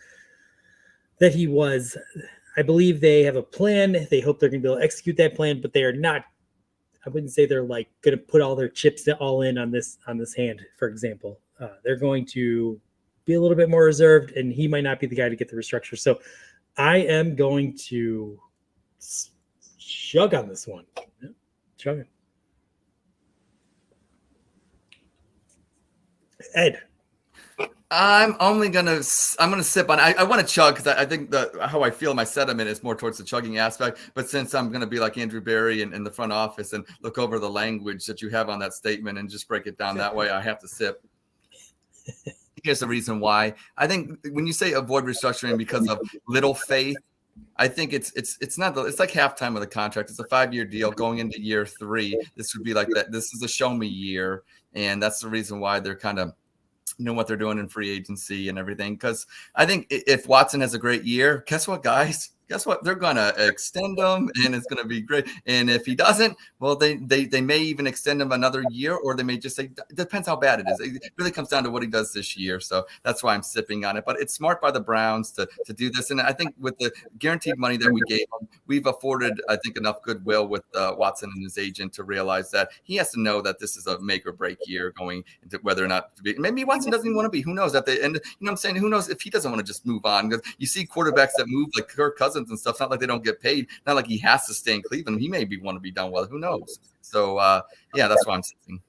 that he was. I believe they have a plan. They hope they're going to be able to execute that plan, but they are not. I wouldn't say they're like going to put all their chips all in on this hand, for example. They're going to be a little bit more reserved, and he might not be the guy to get the restructure. So I am going to chug on this one. Yeah, chugging. Ed. I'm gonna sip on. I want to chug because I think how I feel my sentiment is more towards the chugging aspect. But since I'm gonna be like Andrew Barry in the front office and look over the language that you have on that statement and just break it down that way, I have to sip. Here's the reason why. I think when you say avoid restructuring because of little faith, I think it's not. It's like halftime of the contract. It's a 5-year deal going into year 3. This would be like that. This is a show me year, and that's the reason why they're kind of know what they're doing in free agency and everything. Because I think if Watson has a great year, guess what, guys? Guess what? They're going to extend him, and it's going to be great. And if he doesn't, well, they may even extend him another year, or they may just say, it depends how bad it is. It really comes down to what he does this year. So that's why I'm sipping on it. But it's smart by the Browns to do this. And I think with the guaranteed money that we gave him, we've afforded, I think, enough goodwill with Watson and his agent to realize that he has to know that this is a make or break year going into whether or not to be. Maybe Watson doesn't even want to be. Who knows? At the end, what I'm saying? Who knows if he doesn't want to just move on? Because you see quarterbacks that move like Kirk Cousins and stuff. It's not like they don't get paid. Not like he has to stay in Cleveland. He may want to be done well. Who knows? So yeah, that's why I'm saying.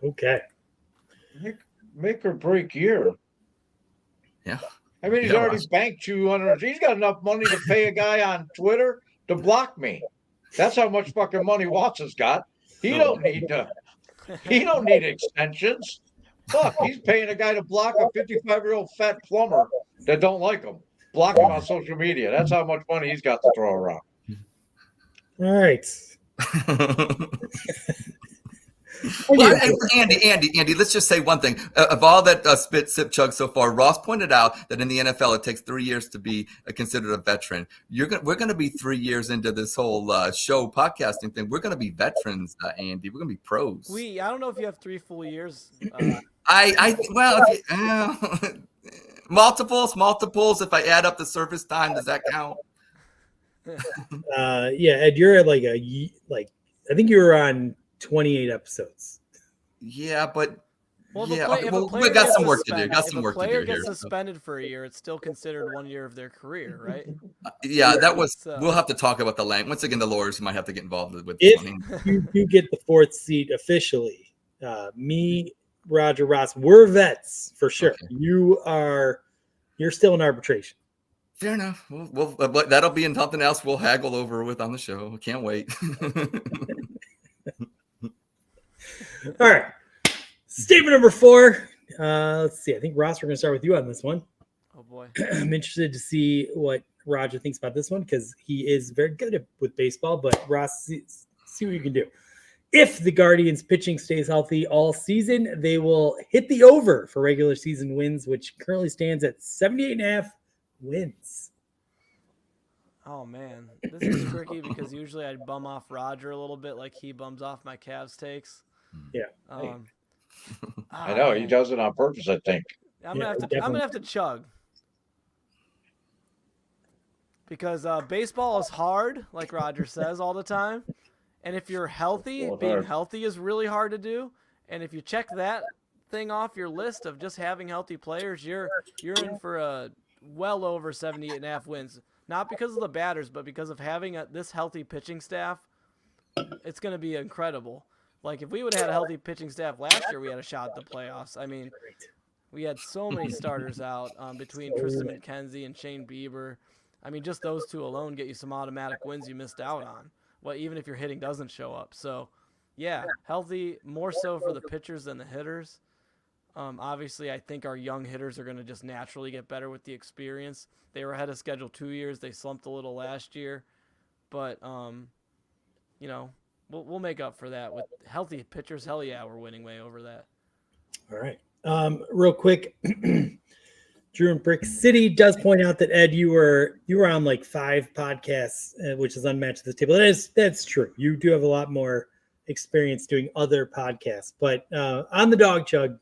Okay. Make or break year. Yeah. I mean, he's already banked 200. He's got enough money to pay a guy on Twitter to block me. That's how much fucking money Watson's got. He don't need extensions. Fuck, he's paying a guy to block a 55-year-old fat plumber that don't like him. Block him on social media. That's how much money he's got to throw around. All right. Well, Andy, let's just say one thing. Of all that spit, sip, chug so far, Ross pointed out that in the NFL, it takes 3 years to be considered a veteran. We're going to be 3 years into this whole show podcasting thing. We're going to be veterans, Andy. We're going to be pros. I don't know if you have 3 full years. multiples. If I add up the surface time, does that count? Yeah, Ed, you're at like I think you were on 28 episodes. Yeah, but Well, yeah, if a we player got gets some work to do. suspended, Got if some a work to player do gets here. suspended for a year, it's still considered 1 year of their career, right? Yeah, that was. So- We'll have to talk about the language. Once again, the lawyers might have to get involved with this If one. you do get the 4th seat officially, me, Roger, Ross, we're vets for sure. Okay. You're still in arbitration. Fair enough. But that'll be in something else we'll haggle over with on the show. Can't wait. All right. Statement number 4. Let's see. I think Ross, we're going to start with you on this one. Oh boy. I'm interested to see what Roger thinks about this one because he is very good with baseball. But Ross, see what you can do. If the Guardians pitching stays healthy all season, they will hit the over for regular season wins, which currently stands at 78.5 wins. Oh man, this is tricky because usually I'd bum off Roger a little bit, like he bums off my Cavs takes. Yeah. I know he does it on purpose. I think. I'm gonna have to chug because baseball is hard, like Roger says all the time. And if you're healthy, being healthy is really hard to do. And if you check that thing off your list of just having healthy players, you're in for a well over 78.5 wins. Not because of the batters, but because of having this healthy pitching staff. It's going to be incredible. Like if we would have had a healthy pitching staff last year, we had a shot at the playoffs. I mean, we had so many starters out between Tristan McKenzie and Shane Bieber. I mean, just those two alone get you some automatic wins you missed out on. Well, even if your hitting doesn't show up. So, yeah, healthy, more so for the pitchers than the hitters. Obviously, I think our young hitters are going to just naturally get better with the experience. They were ahead of schedule 2 years. They slumped a little last year. But, we'll make up for that with healthy pitchers. Hell yeah, we're winning way over that. All right. Real quick, Drew in Brick City does point out that Ed, you were on like 5 podcasts, which is unmatched at this table. That's true. You do have a lot more experience doing other podcasts, but on the Dawg Chug,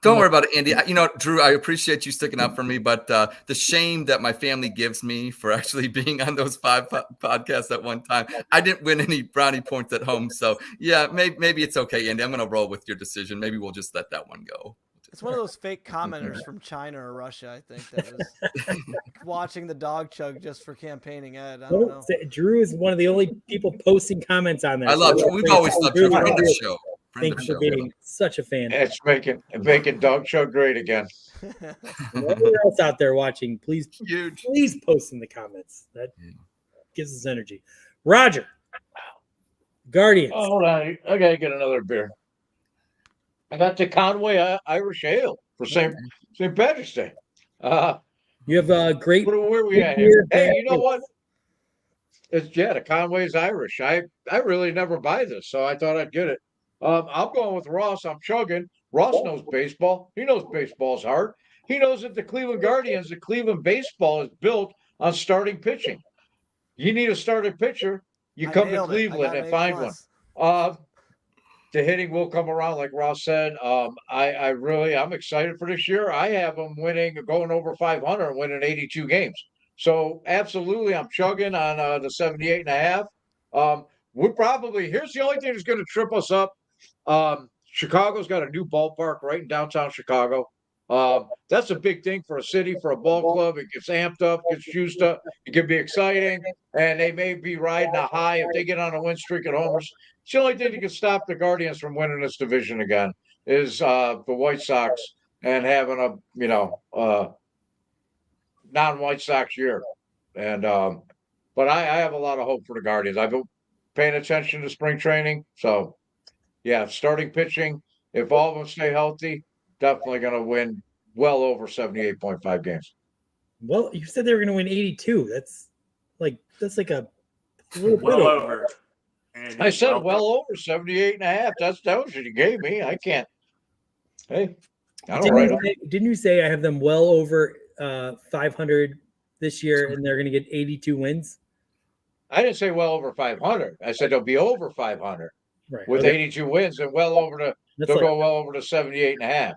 Don't worry about it, Andy. Drew, I appreciate you sticking up for me, but the shame that my family gives me for actually being on those 5 podcasts at one time, I didn't win any brownie points at home. So yeah, maybe it's okay, Andy. I'm going to roll with your decision. Maybe we'll just let that one go. It's one of those fake commenters from China or Russia, I think, that was watching the Dawg Chug just for campaigning Ed. I don't know. Drew is one of the only people posting comments on there. I love Drew. We've always loved Drew. Friend of the show. Thank you for being such a fan. It's making Dawg Chug great again. Everyone else out there watching, please post in the comments. That gives us energy. Roger, Guardians. Oh, hold on. I gotta get another beer. I got the Conway Irish Ale for St. Patrick's Day. You have a great. Where we at here? Hey, you know what? The Conway's Irish. I really never buy this, so I thought I'd get it. I'm going with Ross. I'm chugging. Ross knows baseball. He knows baseball's hard. He knows that the Cleveland Guardians, the Cleveland baseball is built on starting pitching. You need a starting pitcher, you come to Cleveland and find one. The hitting will come around, like Ross said. I'm excited for this year. I have them going over 500 and winning 82 games. So absolutely, I'm chugging on the 78.5. Here's the only thing that's going to trip us up. Chicago's got a new ballpark right in downtown Chicago. That's a big thing for a city, for a ball club. It gets amped up, gets juiced up. It can be exciting, and they may be riding a high if they get on a win streak at homers. It's the only thing that can stop the Guardians from winning this division again is the White Sox and having a non-White Sox year. And but I have a lot of hope for the Guardians. I've been paying attention to spring training, so yeah, starting pitching. If all of them stay healthy, definitely going to win well over 78.5 games. Well, you said they were going to win 82. That's like a little bit over. I said well over 78.5. That was what you gave me. I can't. Hey, I don't write them. Didn't you say I have them well over 500 this year and they're going to get 82 wins? I didn't say well over 500. I said they'll be over 500 right, with 82 wins and they'll go well over to 78.5.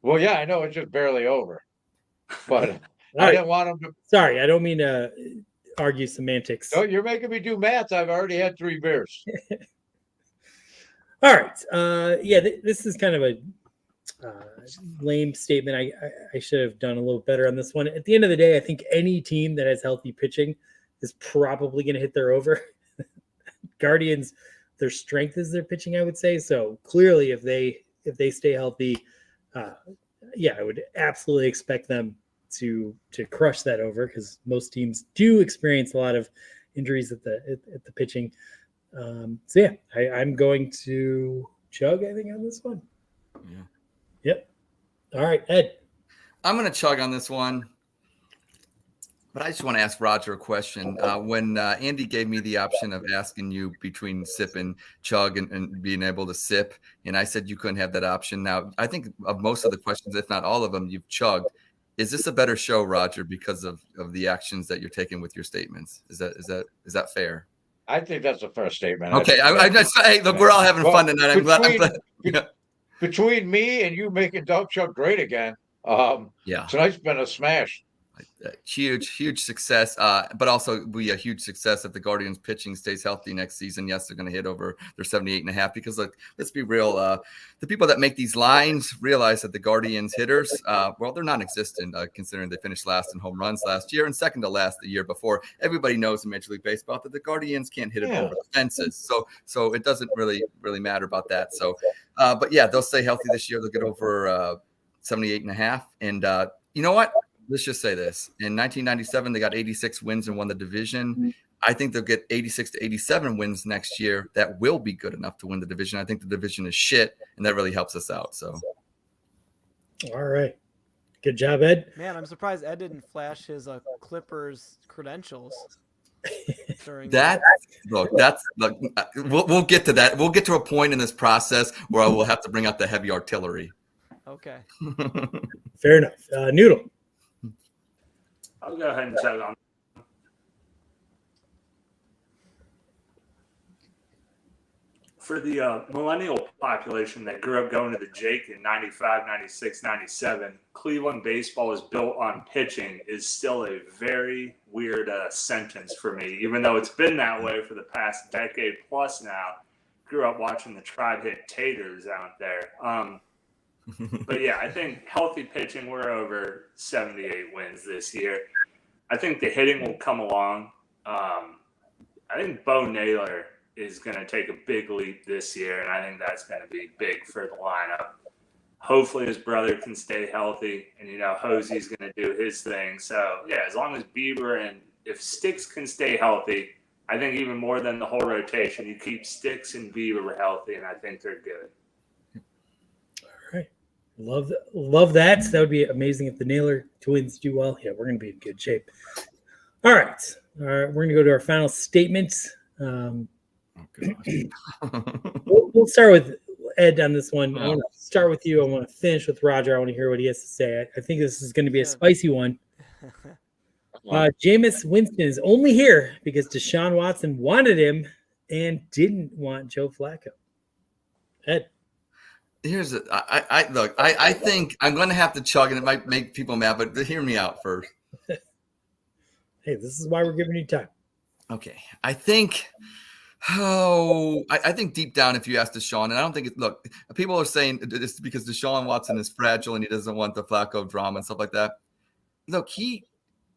Well, yeah, I know it's just barely over, but I right. didn't want him to. Sorry, I don't mean to argue semantics. No, you're making me do math. I've already had 3 beers. All right. Yeah, this is kind of a lame statement. I should have done a little better on this one. At the end of the day, I think any team that has healthy pitching is probably going to hit their over. Guardians, their strength is their pitching, I would say. So clearly, if they stay healthy, yeah, I would absolutely expect them to crush that over, because most teams do experience a lot of injuries at the pitching. So yeah, I'm going to chug, I think, on this one. Yeah. Yep. All right, Ed. I'm going to chug on this one. But I just want to ask Roger a question. When Andy gave me the option of asking you between sip and chug and being able to sip, and I said you couldn't have that option. Now, I think of most of the questions, if not all of them, you've chugged. Is this a better show, Roger, because of the actions that you're taking with your statements? Is that fair? I think that's a fair statement. Okay. Hey, look, we're all having fun tonight. I'm glad. Between me and you making Dawg Chug great again, yeah, tonight's been a smash. Huge success, but also be a huge success if the Guardians pitching stays healthy next season. Yes, they're going to hit over their 78.5, because let's be real, the people that make these lines realize that the Guardians hitters, well, they're non-existent, considering they finished last in home runs last year and second to last the year before. Everybody knows in Major League Baseball that the Guardians can't hit it over the fences, so it doesn't really matter about that. So but yeah, they'll stay healthy this year. They'll get over 78.5, and you know what? Let's just say this. In 1997, they got 86 wins and won the division. I think they'll get 86 to 87 wins next year. That will be good enough to win the division. I think the division is shit, and that really helps us out. So, all right. Good job, Ed. Man, I'm surprised Ed didn't flash his Clippers credentials. We'll get to that. We'll get to a point in this process where I will have to bring out the heavy artillery. Okay. Fair enough. Noodle. I'll go ahead and chug on. For the millennial population that grew up going to the Jake in 95, 96, 97, Cleveland baseball is built on pitching is still a very weird sentence for me, even though it's been that way for the past decade plus now. Grew up watching the Tribe hit taters out there. But yeah, I think healthy pitching, we're over 78 wins this year. I think the hitting will come along. I think Bo Naylor is going to take a big leap this year, and I think that's going to be big for the lineup. Hopefully his brother can stay healthy, and, Hosey's going to do his thing. So, yeah, as long as Bieber and if Sticks can stay healthy, I think even more than the whole rotation, you keep Sticks and Bieber healthy, and I think they're good. Love that. So that would be amazing if the Naylor twins do well. Yeah, we're going to be in good shape. All right. We're going to go to our final statement. We'll start with Ed on this one. I want to start with you. I want to finish with Roger. I want to hear what he has to say. I think this is going to be a spicy one. Jameis Winston is only here because Deshaun Watson wanted him and didn't want Joe Flacco. Ed. I think I'm going to have to chug, and it might make people mad, but hear me out first. Hey, this is why we're giving you time. Okay. I think deep down, if you ask Deshaun, and I don't think people are saying it's because Deshaun Watson is fragile and he doesn't want the Flacco drama and stuff like that. Look, he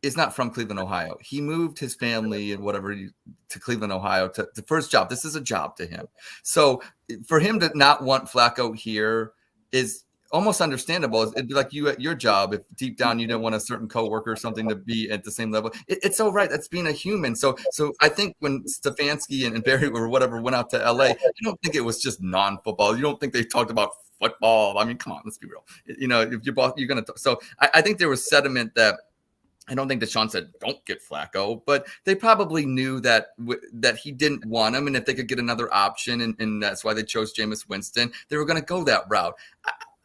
is not from Cleveland, Ohio. He moved his family and whatever to Cleveland, Ohio to the first job. This is a job to him. So for him to not want Flacco here is almost understandable. It'd be like you at your job, if deep down you didn't want a certain coworker or something to be at the same level. It's all right. That's being a human. So I think when Stefanski and Barry or whatever went out to LA, I don't think it was just non-football. You don't think they talked about football. I mean, come on, let's be real. If you're going to. So I think there was sentiment that. I don't think Deshaun said, don't get Flacco, but they probably knew that he didn't want him. And if they could get another option, and that's why they chose Jameis Winston, they were going to go that route.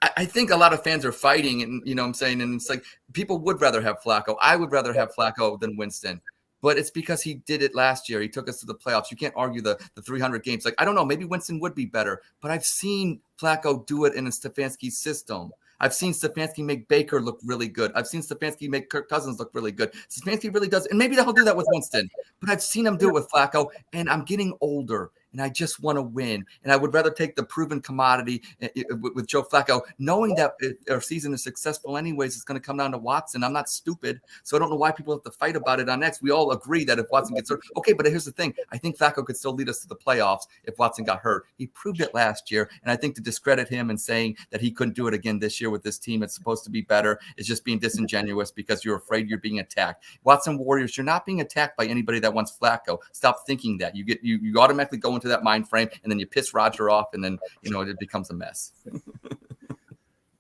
I think a lot of fans are fighting, and what I'm saying, and it's like people would rather have Flacco. I would rather have Flacco than Winston. But it's because he did it last year. He took us to the playoffs. You can't argue the 300 games. Like, I don't know, maybe Winston would be better, but I've seen Flacco do it in a Stefanski system. I've seen Stefanski make Baker look really good. I've seen Stefanski make Kirk Cousins look really good. Stefanski really does, and maybe he'll do that with Winston, but I've seen him do it with Flacco, and I'm getting older, and I just want to win, and I would rather take the proven commodity with Joe Flacco, knowing that if our season is successful anyways, it's going to come down to Watson. I'm not stupid, so I don't know why people have to fight about it on X. We all agree that if Watson gets hurt, okay, but here's the thing. I think Flacco could still lead us to the playoffs if Watson got hurt. He proved it last year, and I think to discredit him and saying that he couldn't do it again this year with this team, it's supposed to be better, is just being disingenuous because you're afraid you're being attacked. Watson Warriors, you're not being attacked by anybody that wants Flacco. Stop thinking that. You automatically go into that mind frame, and then you piss Roger off, and then it becomes a mess.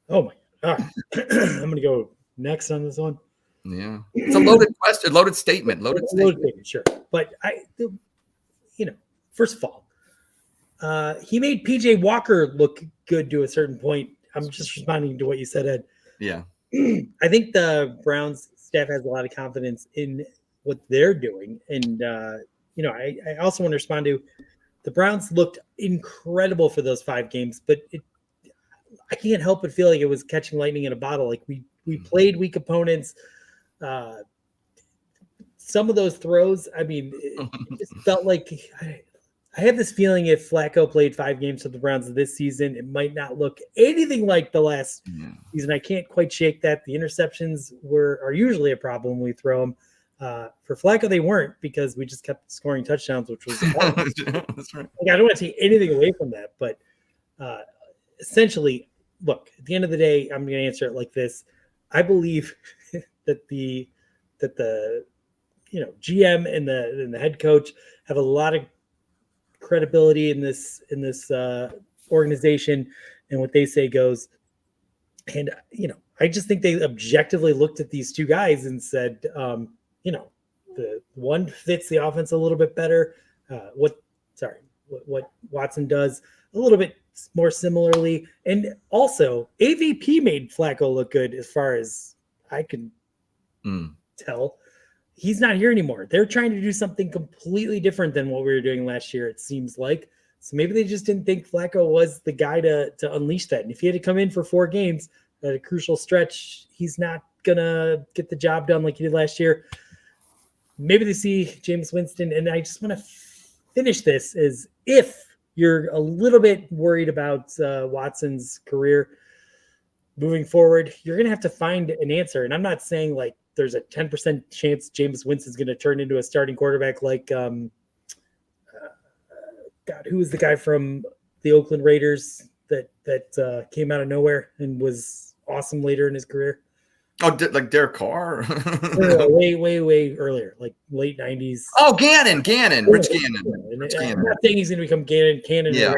Oh my God. I'm gonna go next on this one. Yeah, it's a loaded question, loaded statement. Sure. But first of all, he made PJ Walker look good to a certain point. I'm just responding to what you said, Ed. Yeah. I think the Browns staff has a lot of confidence in what they're doing. And, I also want to respond to the Browns looked incredible for those 5 games, but I can't help but feel like it was catching lightning in a bottle. Like we played weak opponents. Some of those throws, I mean, it just felt like I have this feeling if Flacco played 5 games for the Browns this season, it might not look anything like the last season. I can't quite shake that. The interceptions are usually a problem when we throw them. For Flacco, they weren't because we just kept scoring touchdowns, which was That's right. I don't want to take anything away from that, but essentially, look, at the end of the day, I'm going to answer it like this. I believe that the GM and the head coach have a lot of credibility in this organization, and what they say goes. And I just think they objectively looked at these 2 guys and said, the one fits the offense a little bit better. What Watson does a little bit more similarly, and also AVP made Flacco look good as far as I can tell. He's not here anymore. They're trying to do something completely different than what we were doing last year, it seems like. So maybe they just didn't think Flacco was the guy to unleash that. And if he had to come in for 4 games at a crucial stretch, he's not going to get the job done like he did last year. Maybe they see Jameis Winston. And I just want to finish this is if you're a little bit worried about Watson's career moving forward, you're going to have to find an answer. And I'm not saying like there's a 10% chance Jameis Winston's going to turn into a starting quarterback like, God, who was the guy from the Oakland Raiders that came out of nowhere and was awesome later in his career? Oh, like Derek Carr? way earlier, like late 90s. Oh, Gannon, Rich Gannon. I'm not saying he's going to become Gannon. Yeah.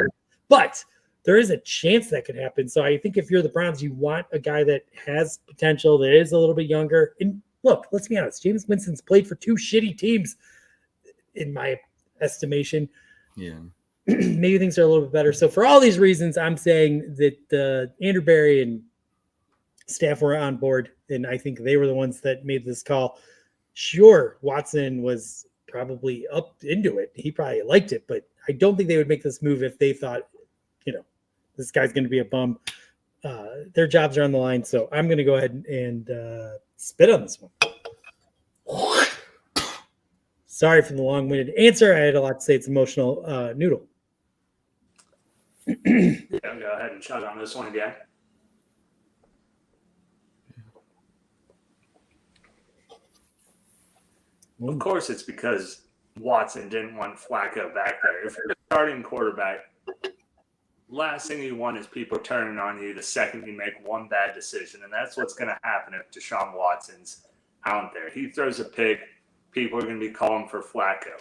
But there is a chance that could happen. So I think if you're the Browns, you want a guy that has potential, that is a little bit younger. And look, let's be honest, Jameis Winston's played for 2 shitty teams, in my estimation. Yeah. Maybe things are a little bit better. So for all these reasons, I'm saying that Andrew Berry and staff were on board, and I think they were the ones that made this call. Sure, Watson was probably up into it. He probably liked it, but I don't think they would make this move if they thought, this guy's going to be a bum. Their jobs are on the line, so I'm going to go ahead and spit on this one. Sorry for the long-winded answer. I had a lot to say. It's emotional. Noodle. Yeah, go ahead and chug on this one again. Of course, it's because Watson didn't want Flacco back there. If you're a starting quarterback, last thing you want is people turning on you the second you make one bad decision. And that's what's going to happen if Deshaun Watson's out there. He throws a pick, people are going to be calling for Flacco.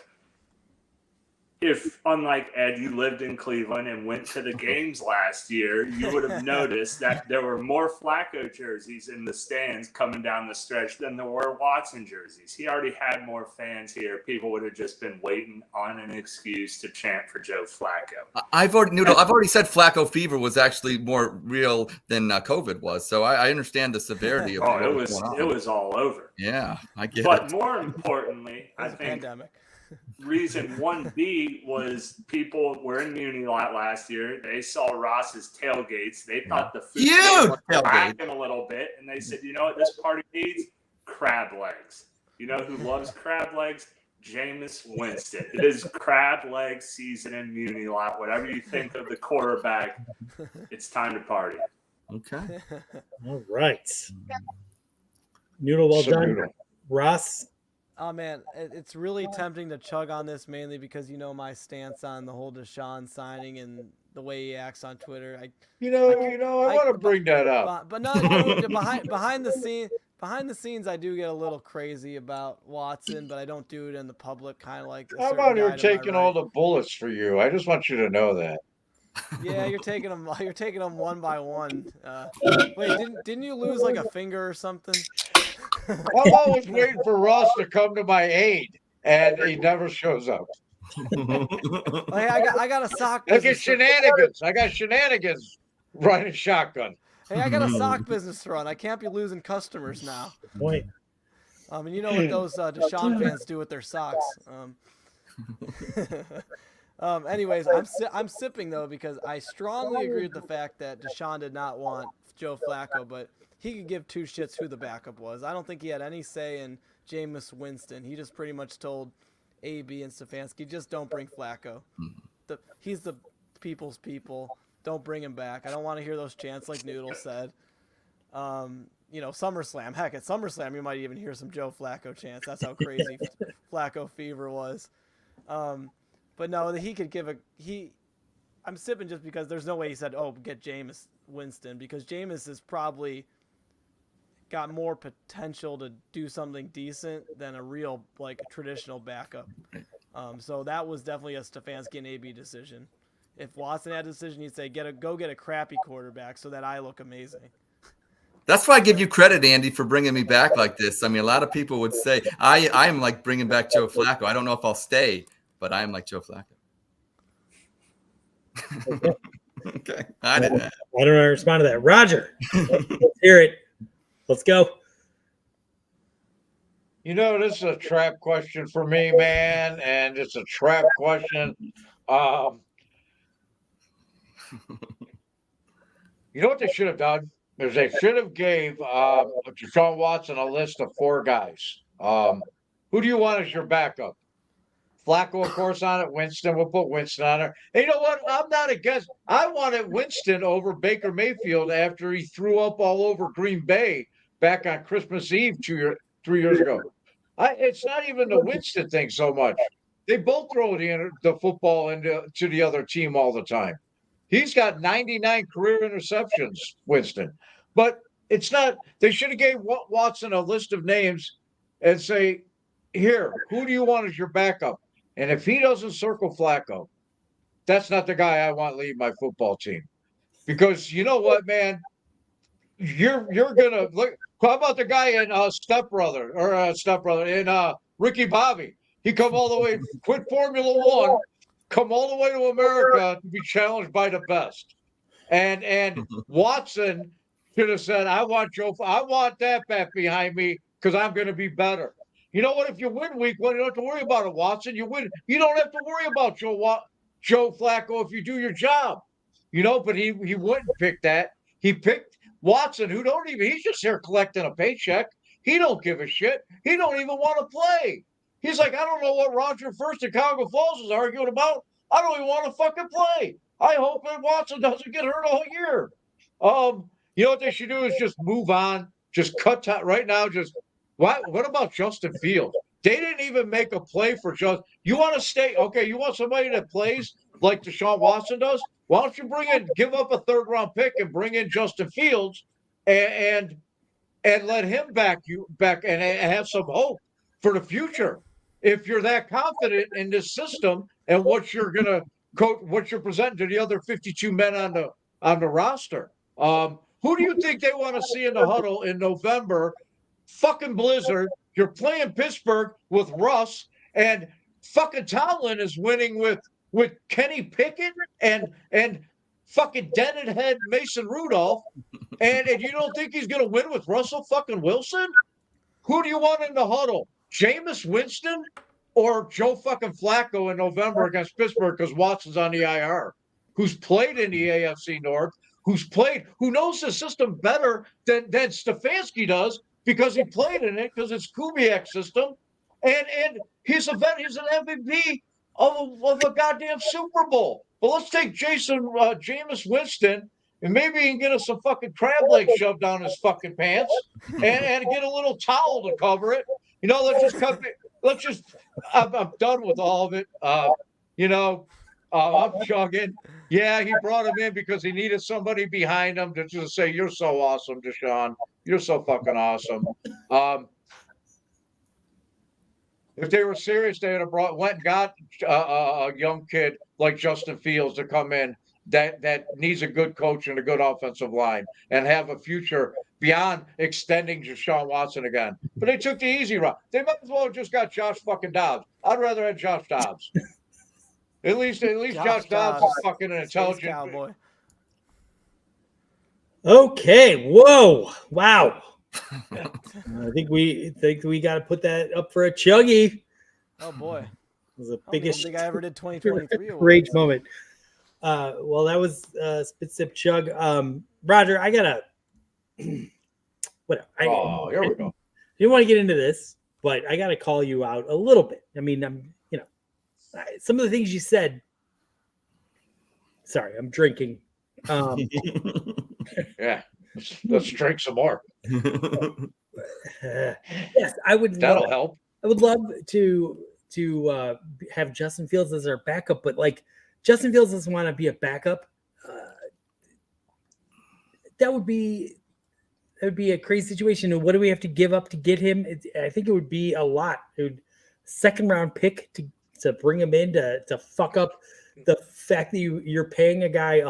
If, unlike Ed, you lived in Cleveland and went to the games last year, you would have noticed that there were more Flacco jerseys in the stands coming down the stretch than there were Watson jerseys. He already had more fans here. People would have just been waiting on an excuse to chant for Joe Flacco. I've already said Flacco fever was actually more real than COVID was, so I understand the severity of it was all over. Yeah, I get it. But more importantly, I think pandemic. reason 1B was people were in Muni lot last year. They saw Ross's tailgates. They thought the food Huge was tailgate. lacking a little bit, and they said, you know what this party needs? Crab legs. You know who loves crab legs? Jameis Winston. It is crab leg season in Muni lot. Whatever you think of the quarterback, it's time to party. Okay. All right. Noodle, well So done. noodle. Ross, Oh man, it's really tempting to chug on this mainly because you know my stance on the whole Deshaun signing and the way he acts on Twitter. I want to bring that up. But no, behind the scenes, I do get a little crazy about Watson, but I don't do it in the public, kind of like. I'm out here taking all the bullets for you. I just want you to know that. Yeah, you're taking them. You're taking them one by one. Wait, didn't you lose like a finger or something? I'm always waiting for Ross to come to my aid, and he never shows up. Oh, hey, I got a sock. Look at business to- shenanigans. I got shenanigans riding shotgun. Hey, I got a sock business to run. I can't be losing customers now. point. And you know what those Deshaun fans do with their socks. Anyways, I'm sipping though because I strongly agree with the fact that Deshaun did not want Joe Flacco, but he could give two shits who the backup was. I don't think he had any say in Jameis Winston. He just pretty much told AB and Stefanski, just don't bring Flacco. He's the people's people. Don't bring him back. I don't want to hear those chants like Noodle said. SummerSlam. Heck, at SummerSlam, you might even hear some Joe Flacco chants. That's how crazy Flacco fever was. But no, he could give I'm sipping just because there's no way he said, oh, get Jameis Winston, because Jameis has probably got more potential to do something decent than a real, like, traditional backup. So that was definitely a Stefanski and AB decision. If Watson had a decision, he'd say, go get a crappy quarterback so that I look amazing. That's why I give you credit, Andy, for bringing me back like this. I mean, a lot of people would say I am like bringing back Joe Flacco. I don't know if I'll stay, but I am like Joe Flacco. Okay. I don't know how to respond to that. Roger, let's hear it. Let's go. You know, this is a trap question for me, man, and it's a trap question. You know what they should have done? Is they should have gave Deshaun Watson a list of 4 guys. Who do you want as your backup? Flacco, of course, on it. Winston, we'll put Winston on it. And you know what? I'm not against. I wanted Winston over Baker Mayfield after he threw up all over Green Bay back on Christmas Eve 3 years ago. It's not even the Winston thing so much. They both throw the football to the other team all the time. He's got 99 career interceptions, Winston. But it's not. They should have gave Watson a list of names and say, here, who do you want as your backup? And if he doesn't circle Flacco, that's not the guy I want lead my football team. Because you know what, man? You're gonna look. How about the guy in Step Brother in Ricky Bobby? He come all the way, quit Formula One, come all the way to America to be challenged by the best. And Watson should have said, I want that back behind me because I'm going to be better. You know what? If you win week 1, you don't have to worry about it, Watson. You win. You don't have to worry about Joe Flacco if you do your job. You know, but he wouldn't pick that. He picked Watson, he's just here collecting a paycheck. He don't give a shit. He don't even want to play. He's like, I don't know what Roger First in Cuyahoga Falls is arguing about. I don't even want to fucking play. I hope that Watson doesn't get hurt all year. You know what they should do is just move on. Just cut time right now. What about Justin Fields? They didn't even make a play for Justin. You want to stay? Okay, you want somebody that plays like Deshaun Watson does? Why don't you give up a 3rd-round pick and bring in Justin Fields and let him back and have some hope for the future? If you're that confident in this system and what you're presenting to the other 52 men on the roster, who do you think they want to see in the huddle in November? Fucking blizzard. You're playing Pittsburgh with Russ, and fucking Tomlin is winning with Kenny Pickett and fucking dented head Mason Rudolph, and you don't think he's going to win with Russell fucking Wilson? Who do you want in the huddle? Jameis Winston? or Joe fucking Flacco in November against Pittsburgh because Watson's on the IR, who's played in the AFC North, who knows the system better than Stefanski does because he played in it because it's Kubiak's system, and he's an MVP of a goddamn Super Bowl. But let's take Jameis Winston, and maybe he can get us some fucking crab legs shoved down his fucking pants and get a little towel to cover it. I'm done with all of it. I'm chugging. Yeah, he brought him in because he needed somebody behind him to just say, "You're so awesome, Deshaun. You're so fucking awesome." If they were serious, they would have went and got a young kid like Justin Fields to come in that needs a good coach and a good offensive line and have a future beyond extending Deshaun Watson again. But they took the easy route. They might as well have just got Josh fucking Dobbs. I'd rather have Josh Dobbs. At least Josh Dobbs is fucking an intelligent cowboy. Okay. Whoa. Wow. I think we got to put that up for a chuggy. Oh boy. It was the biggest thing I ever did 2023 rage moment. Well, that was Spit Sip Chug. Roger, I gotta whatever. Here we go. I didn't want to get into this, but I gotta call you out a little bit. I mean, some of the things you said. Sorry, I'm drinking. Yeah, let's drink some more. Yes, I would. That'll help. I would love to have Justin Fields as our backup, but like Justin Fields doesn't want to be a backup. That would be a crazy situation. And what do we have to give up to get him? I think it would be a lot. It would second round pick to bring him in to fuck up the fact that you're paying a guy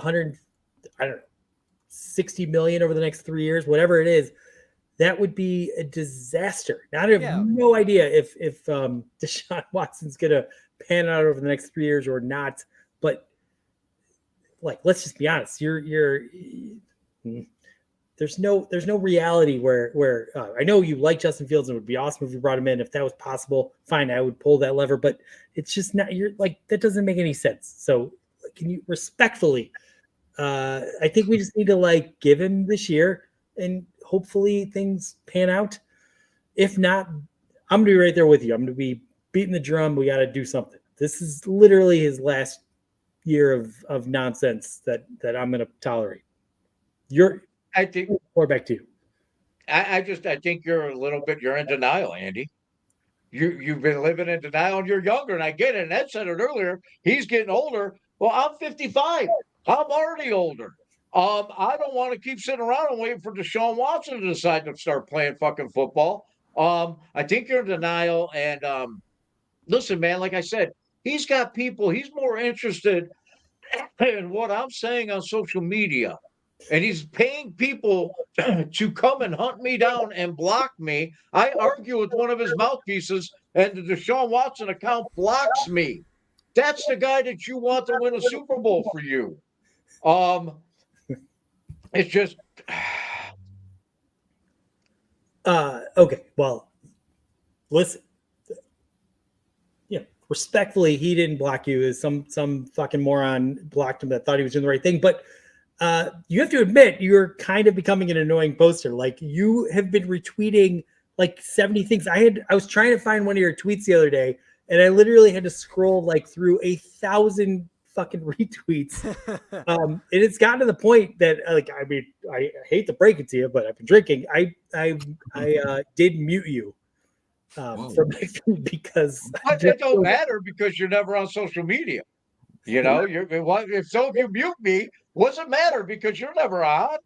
$60 million over the next 3 years, whatever it is. That would be a disaster. Now, I have no idea if Deshaun Watson's gonna pan out over the next 3 years or not. But like, let's just be honest. There's no reality where I know you like Justin Fields and it would be awesome if you brought him in. If that was possible, fine, I would pull that lever. But it's just not. You're like, that doesn't make any sense. So can you respectfully? I think we just need to give him this year and hopefully things pan out. If not, I'm gonna be right there with you. I'm gonna be beating the drum. We got to do something. This is literally his last year of nonsense that I'm gonna tolerate. I think or back to you. I think you're in denial, Andy. You've been living in denial and you're younger, and I get it. And Ed said it earlier. He's getting older. Well, I'm 55. I'm already older. I don't want to keep sitting around and waiting for Deshaun Watson to decide to start playing fucking football. I think you're in denial. And listen, man, like I said, he's got people. He's more interested in what I'm saying on social media. And he's paying people to come and hunt me down and block me. I argue with one of his mouthpieces, and the Deshaun Watson account blocks me. That's the guy that you want to win a Super Bowl for you. It's just okay. Well, listen. Yeah, respectfully, he didn't block you. Some fucking moron blocked him that thought he was doing the right thing. But you have to admit you're kind of becoming an annoying poster. Like, you have been retweeting 70 things. I was trying to find one of your tweets the other day, and I literally had to scroll through 1,000 fucking retweets. And it's gotten to the point that I hate to break it to you, but I've been drinking. I did mute you from my feed because it don't matter because you're never on social media. You know, if you mute me, what's it matter because you're never on?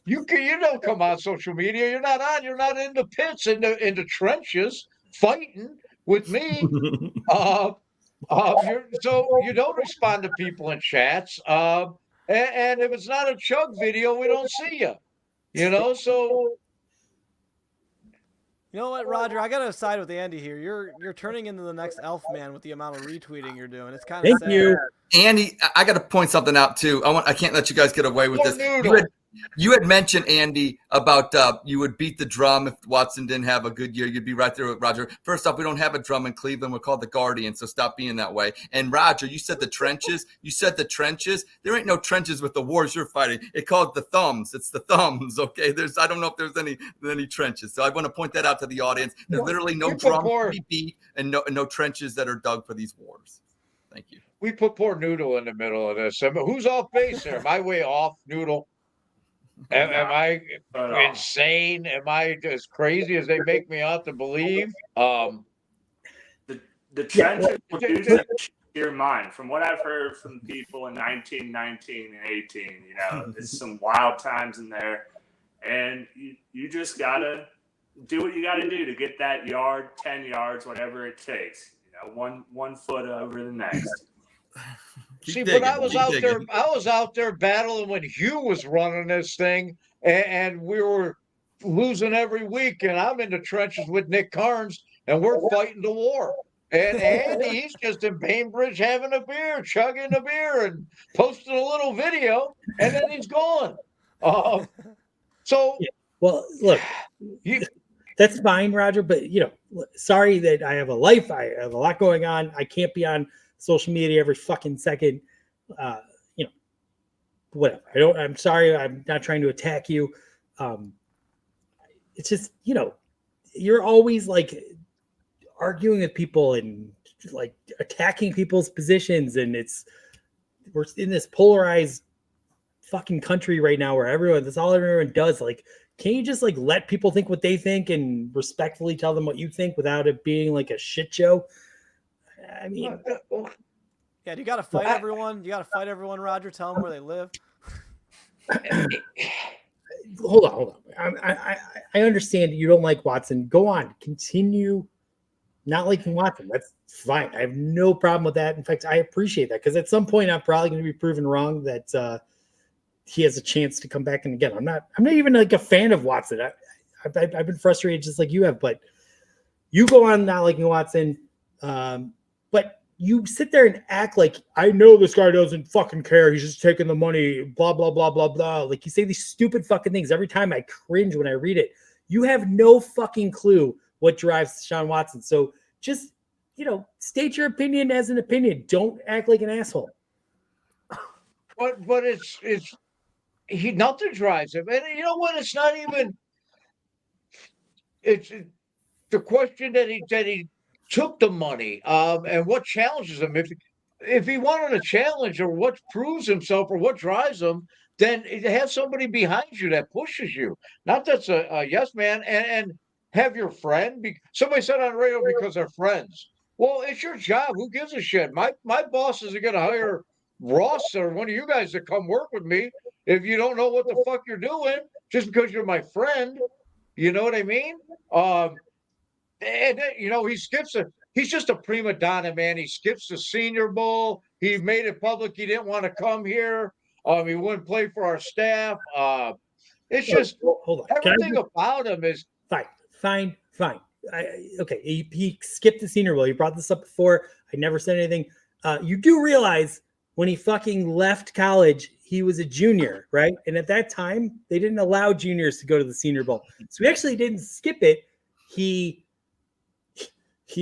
You don't come on social media. You're not on. You're not in the pits, in the trenches, fighting with me. So you don't respond to people in chats. And if it's not a Chug video, we don't see you. So. You know what, Roger? I gotta side with Andy here. You're turning into the next Elf Man with the amount of retweeting you're doing. It's kind of sad. Thank you, Andy. I got to point something out too. I can't let you guys get away with this. You had mentioned, Andy, about you would beat the drum if Watson didn't have a good year. You'd be right there with Roger. First off, we don't have a drum in Cleveland. We're called the Guardian, so stop being that way. And Roger, you said the trenches. You said the trenches. There ain't no trenches with the wars you're fighting. It's called the thumbs. It's the thumbs, okay? I don't know if there's any trenches. So I want to point that out to the audience. There's literally no drums to be beat and no trenches that are dug for these wars. Thank you. We put poor Noodle in the middle of this. Who's off base here? Am I way off, Noodle? Am I insane? Am I as crazy as they make me out to believe? The trenches were usually your mind. From what I've heard from people in 1919 and 18, there's some wild times in there, and you just gotta do what you gotta do to get that yard, 10 yards, whatever it takes. One foot over the next. But I was out there battling when Hugh was running this thing, and we were losing every week, and I'm in the trenches with Nick Carnes, and we're fighting the war. And Andy, he's just in Bainbridge having a beer, chugging a beer, and posting a little video, and then he's gone. Well, look, that's fine, Roger, but sorry that I have a life. I have a lot going on. I can't be on social media every fucking second. Whatever. I'm sorry. I'm not trying to attack you. It's just, you're always like arguing with people and like attacking people's positions. And we're in this polarized fucking country right now where that's all everyone does. Like, can't you just like let people think what they think and respectfully tell them what you think without it being like a shit show? I mean, yeah, you got to fight everyone. You got to fight everyone, Roger. Tell them where they live. Hold on. I understand you don't like Watson. Go on. Continue not liking Watson. That's fine. I have no problem with that. In fact, I appreciate that because at some point I'm probably going to be proven wrong that he has a chance to come back. And again, I'm not even like a fan of Watson. I've been frustrated just like you have, but you go on not liking Watson. But you sit there and act like, I know this guy doesn't fucking care. He's just taking the money, blah, blah, blah, blah, blah. Like you say these stupid fucking things. Every time I cringe when I read it. You have no fucking clue what drives Sean Watson. So just, state your opinion as an opinion. Don't act like an asshole. But nothing drives him. And you know what? It's not even, it's the question that he took the money, and what challenges him. If he wanted a challenge or what proves himself or what drives him, then have somebody behind you that pushes you. Not that's a yes man, and have your friend. Somebody said on the radio because they're friends. Well, it's your job. Who gives a shit? My bosses are going to hire Ross or one of you guys to come work with me if you don't know what the fuck you're doing just because you're my friend. You know what I mean? And he skips it. He's just a prima donna, man. He skips the Senior Bowl. He made it public. He didn't want to come here. He wouldn't play for our staff. It's just hold on. Everything about him is fine. Okay, he skipped the Senior Bowl. You brought this up before. I never said anything. You do realize when he fucking left college, he was a junior, right? And at that time, they didn't allow juniors to go to the Senior Bowl. So he actually didn't skip it. He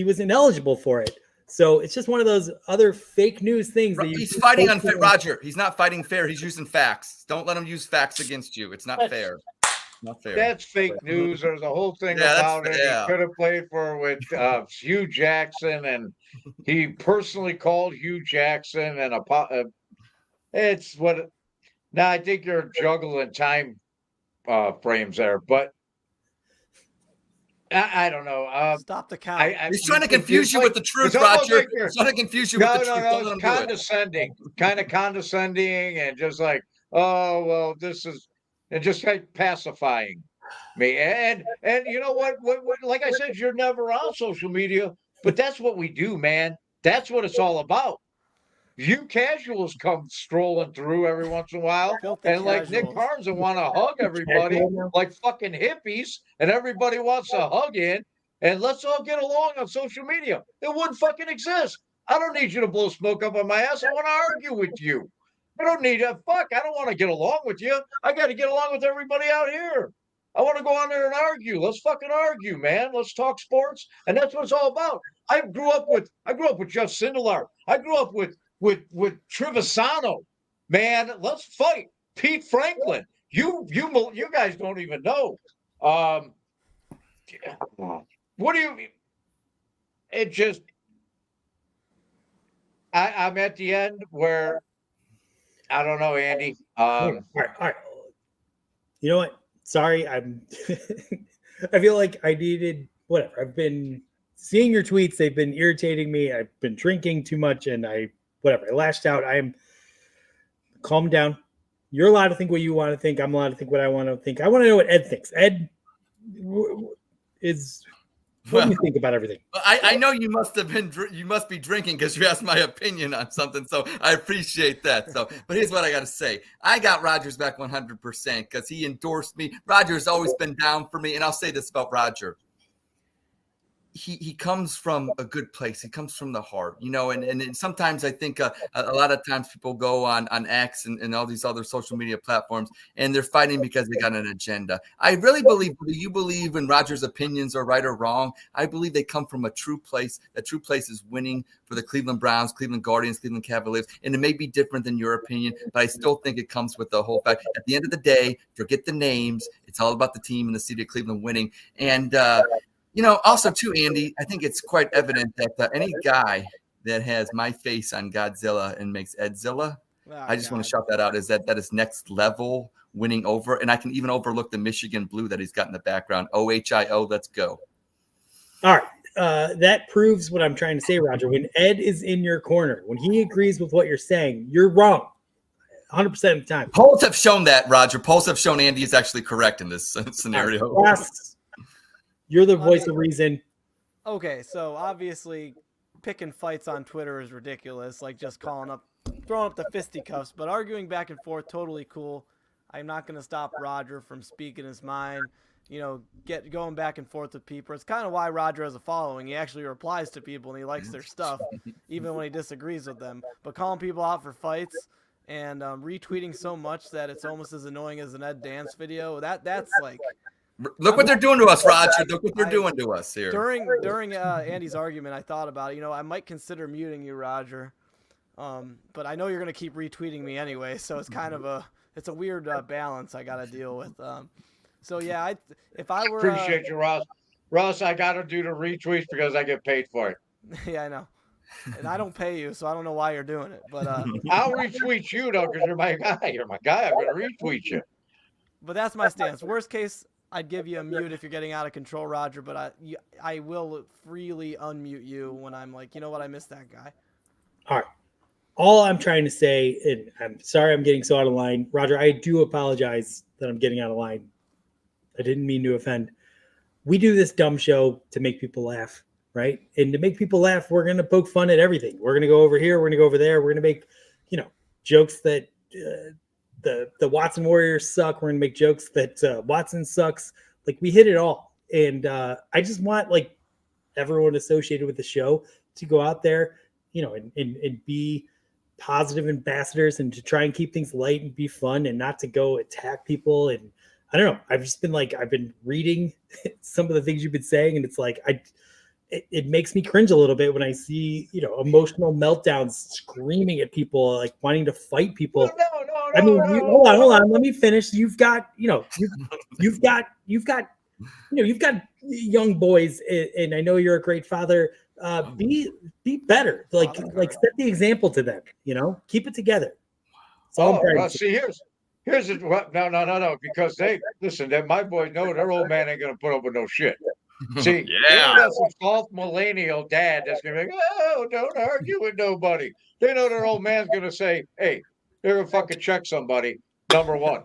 was ineligible for it. So it's just one of those other fake news things that he's fighting unfair. Roger, he's not fighting fair. He's using facts. Don't let him use facts against you. It's not fair. Not fair. That's fake news. There's a whole thing about it. Yeah. He could have played with Hugh Jackson, and he personally called Hugh Jackson and it's what. Now I think you're juggling time frames there, but. I don't know. Stop the count. He's trying to confuse you with the truth, Roger. He's trying to confuse you with the truth. No, it's condescending. Kind of condescending and just like, oh, well, this is, and just like pacifying me. And you know what? Like I said, you're never on social media, but that's what we do, man. That's what it's all about. You casuals come strolling through every once in a while, and like Nick Carnes want to hug everybody like fucking hippies, and everybody wants a hug in, and let's all get along on social media. It wouldn't fucking exist. I don't need you to blow smoke up on my ass. I want to argue with you. I don't need a fuck. I don't want to get along with you. I got to get along with everybody out here. I want to go on there and argue. Let's fucking argue, man. Let's talk sports, and that's what it's all about. I grew up with Jeff Sindelar. I grew up with Trevisano. Man, let's fight. Pete Franklin. You guys don't even know. What do you? It just. I'm at the end where I don't know, Andy. All right. You know what? Sorry, I'm. I feel like I needed whatever. I've been seeing your tweets. They've been irritating me. I've been drinking too much, and I lashed out. I'm calm down. You're allowed to think what you want to think. I'm allowed to think what I want to think. I want to know what Ed thinks. Ed is. What do you think about everything? I know you must be drinking because you asked my opinion on something. So I appreciate that. So, but here's what I got to say. I got Roger's back 100% because he endorsed me. Roger's always been down for me. And I'll say this about Roger. He comes from a good place. He comes from the heart, and sometimes I think a lot of times people go on X and all these other social media platforms and they're fighting because they got an agenda. I really believe, whether you believe in Roger's opinions are right or wrong, I believe they come from a true place. That true place is winning for the Cleveland Browns, Cleveland Guardians, Cleveland Cavaliers. And it may be different than your opinion, but I still think it comes with the whole fact. At the end of the day, forget the names. It's all about the team and the city of Cleveland winning. And, also too, Andy, I think it's quite evident that any guy that has my face on Godzilla and makes Edzilla, I just want to shout that out, is that is next level winning over. And I can even overlook the Michigan blue that he's got in the background. OHIO, let's go. All right. That proves what I'm trying to say, Roger. When Ed is in your corner, when he agrees with what you're saying, you're wrong 100% of the time. Polls have shown that, Roger. Polls have shown Andy is actually correct in this scenario. You're the voice of reason. Okay, so obviously picking fights on Twitter is ridiculous, like just throwing up the fisticuffs, but arguing back and forth, totally cool. I'm not going to stop Roger from speaking his mind, going back and forth with people. It's kind of why Roger has a following. He actually replies to people and he likes their stuff, even when he disagrees with them. But calling people out for fights and retweeting so much that it's almost as annoying as an Ed Dance video, that's like... Look what they're doing to us, Roger. Look what they're doing to us here. During Andy's argument, I thought about it. I might consider muting you, Roger. But I know you're going to keep retweeting me anyway, so it's kind of a weird balance I got to deal with. So yeah, if I were appreciate you, Ross. Ross, I got to do the retweets because I get paid for it. Yeah, I know. And I don't pay you, so I don't know why you're doing it. But I'll retweet you though, because you're my guy. You're my guy. I'm going to retweet you. But that's my stance. Worst case, I'd give you a mute if you're getting out of control, Roger, but I will freely unmute you when I'm like, you know what, I missed that guy. All right. All I'm trying to say, and I'm sorry I'm getting so out of line. Roger, I do apologize that I'm getting out of line. I didn't mean to offend. We do this dumb show to make people laugh, right? And to make people laugh, we're going to poke fun at everything. We're going to go over here. We're going to go over there. We're going to make, jokes that the Watson Warriors suck. We're going to make jokes that Watson sucks. Like, we hit it all. And I just want, everyone associated with the show to go out there, and be positive ambassadors and to try and keep things light and be fun and not to go attack people. And I don't know. I've just been I've been reading some of the things you've been saying, and it's it makes me cringe a little bit when I see, emotional meltdowns, screaming at people, wanting to fight people. Hold on. Let me finish. You've got young boys, and I know you're a great father. Be better. Set the example to them. Keep it together. See, here's what. No. Because my boys know their old man ain't gonna put up with no shit. See, yeah, got some soft millennial dad that's gonna be like, oh, don't argue with nobody. They know their old man's gonna say, hey, they're gonna fucking check somebody. Number one.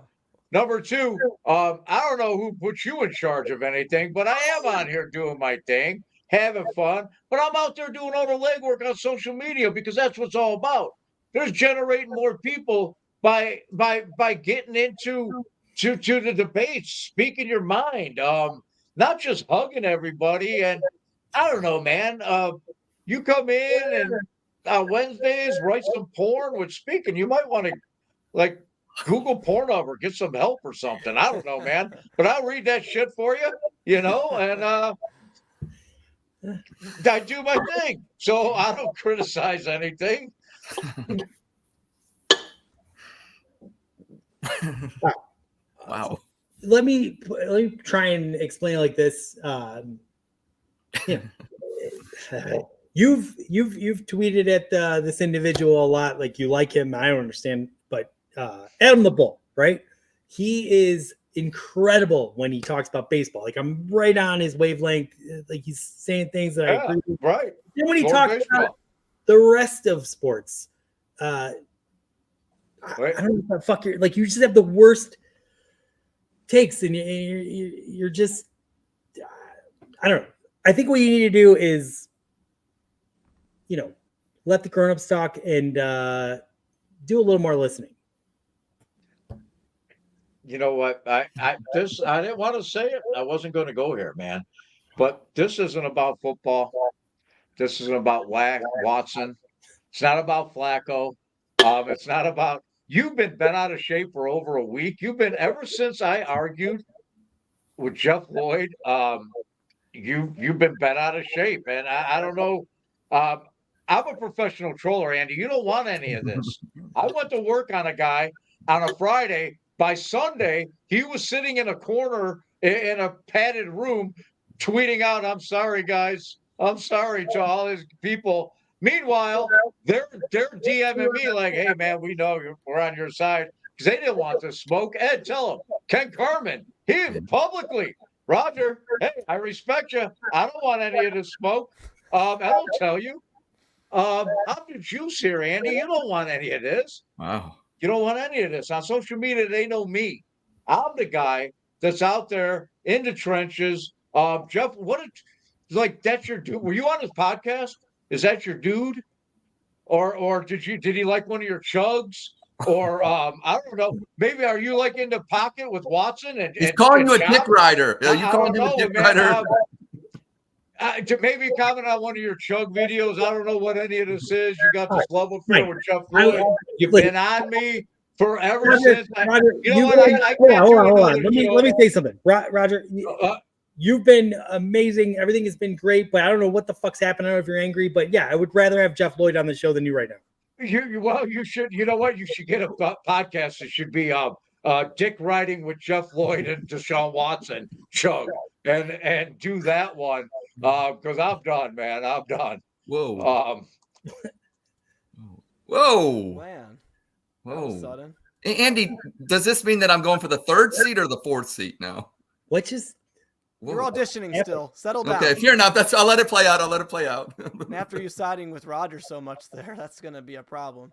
Number two, I don't know who put you in charge of anything, but I am on here doing my thing, having fun. But I'm out there doing all the legwork on social media because that's what it's all about. There's generating more people by getting into the debates, speaking your mind. Not just hugging everybody. And I don't know, man. You come in and on Wednesdays write some porn with speaking. You might want to like Google Pornhub or get some help or something. I don't know, man. But I'll read that shit for you, and I do my thing. So I don't criticize anything. Wow. Let me try and explain it like this. You've tweeted at this individual a lot, like you like him. I don't understand, but Adam the Bull, right? He is incredible when he talks about baseball. Like I'm right on his wavelength. Like he's saying things that I agree with. Right. Then when he More talks baseball. about the rest of sports, I Right. don't know what the fuck you're like. You just have the worst takes, and you're just. I don't know. I think what you need to do is, let the grown-ups talk and do a little more listening. You know what? I didn't want to say it. I wasn't going to go here, man. But this isn't about football. This isn't about Watson. It's not about Flacco. It's not about you've been bent out of shape for over a week. You've been ever since I argued with Jeff Lloyd. You've been bent out of shape, and I don't know. I'm a professional troller, Andy. You don't want any of this. I went to work on a guy on a Friday. By Sunday, he was sitting in a corner in a padded room, tweeting out, "I'm sorry, guys. I'm sorry to all his people." Meanwhile, they're DMing me like, "Hey, man, we know we're on your side," because they didn't want this smoke. Ed, tell him. Ken Carmen, he publicly, Roger, hey, I respect you. I don't want any of this smoke. I don't tell you. I'm the juice here, Andy. You don't want any of this. Wow. You don't want any of this. On social media, they know me. I'm the guy that's out there in the trenches. Jeff, that's your dude. Were you on his podcast? Is that your dude? Or did he like one of your chugs? Or I don't know. Maybe are you like in the pocket with Watson He's calling you a dick rider. Are you calling him a dick rider? Maybe comment on one of your chug videos. I don't know what any of this is. You got this love affair with Jeff Floyd. You've been on me forever since. You know what? I can't do hold on. another Let me say something, Roger. You've been amazing. Everything has been great, but I don't know what the fuck's happening. I don't know if you're angry, but yeah, I would rather have Jeff Lloyd on the show than you right now. You should. You know what? You should get a podcast. It should be dick riding with Jeff Lloyd and Deshaun Watson chug and do that one because I'm done, man. I'm done. Whoa. Whoa. Man. Whoa. Sudden. Andy, does this mean that I'm going for the third seat or the fourth seat now? Which is you're auditioning still. Settle down. Okay, fair enough. I'll let it play out. And after you siding with Roger so much there, that's gonna be a problem.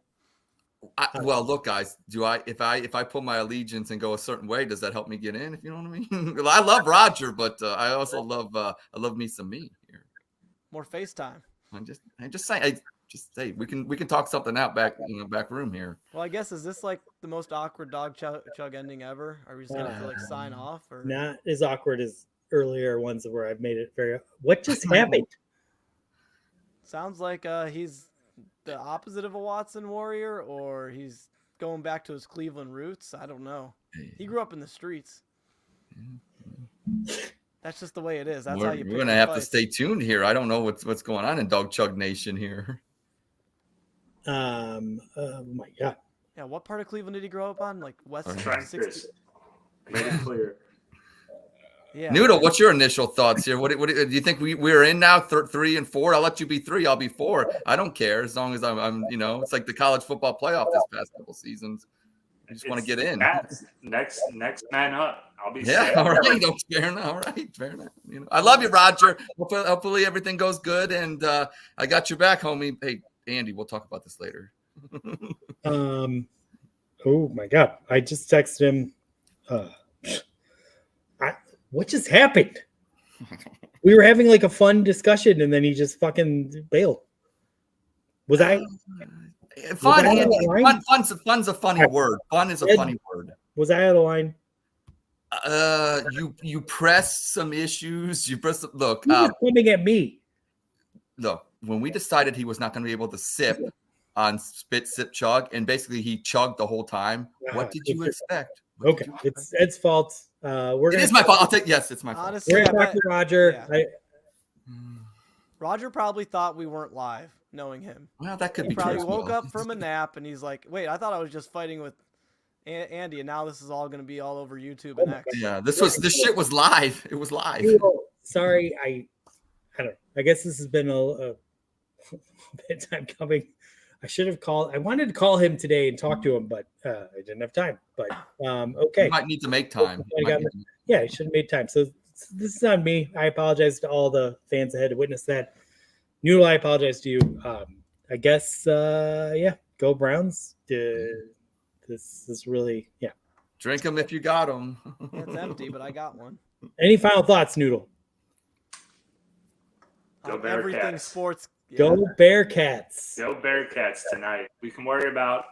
Well, look, guys. If I put my allegiance and go a certain way, does that help me get in? If you know what I mean. I love Roger, but I also love me some me here. More FaceTime. I'm just saying. We can talk something out back room here. Well, I guess is this like the most awkward Dawg Chug ending ever? Are we just gonna feel like sign off or not as awkward as earlier ones where I've made it very. What just happened? Sounds like he's the opposite of a Watson warrior, or he's going back to his Cleveland roots. I don't know. He grew up in the streets. That's just the way it is. That's how you. We're gonna have to stay tuned here. I don't know what's going on in Dawg Chug Nation here. Oh my god. Yeah, what part of Cleveland did he grow up on? Like West 60? Made it clear. Yeah. Noodle, what's your initial thoughts here? What do you think we're in now? 3 and 4. I'll let you be 3. I'll be 4. I don't care as long as I'm. It's like the college football playoff this past couple seasons. I just want to get in. Next man up. I'll be. Yeah. All right. Fair enough. All right. Fair enough. I love you, Roger. Hopefully everything goes good, and I got your back, homie. Hey, Andy, we'll talk about this later. Oh my god! I just texted him. What just happened? We were having like a fun discussion, and then he just fucking bailed. Was I? Fun, Andy. Fun's a funny word. Fun is a funny word. Was I out of line? You pressed some issues. You pressed. Look, he was coming at me. Look, when we decided he was not going to be able to sip on Spit Sip Chug, and basically he chugged the whole time. What did you expect? Okay, it's Ed's fault. It is my fault. I'll take it's my fault. Honestly, We're gonna talk to Roger. yeah. Roger probably thought we weren't live, knowing him. Well, that could He be probably true. woke up from a nap and he's like, "Wait, I thought I was just fighting with Andy, and now this is all going to be all over YouTube and X." Yeah, this shit was live. It was live. Sorry, I don't know. I guess this has been a bit of time coming. I should have called. I wanted to call him today and talk to him, but I didn't have time. But okay. You might need to make time. Yeah, I should have made time. So this is on me. I apologize to all the fans that had to witness that. Noodle, I apologize to you. I guess, go Browns. This is really, Drink them if you got them. It's empty, but I got one. Any final thoughts, Noodle? Go Everything Bearcats. sports. Yeah. Go Bearcats. Go Bearcats tonight. We can worry about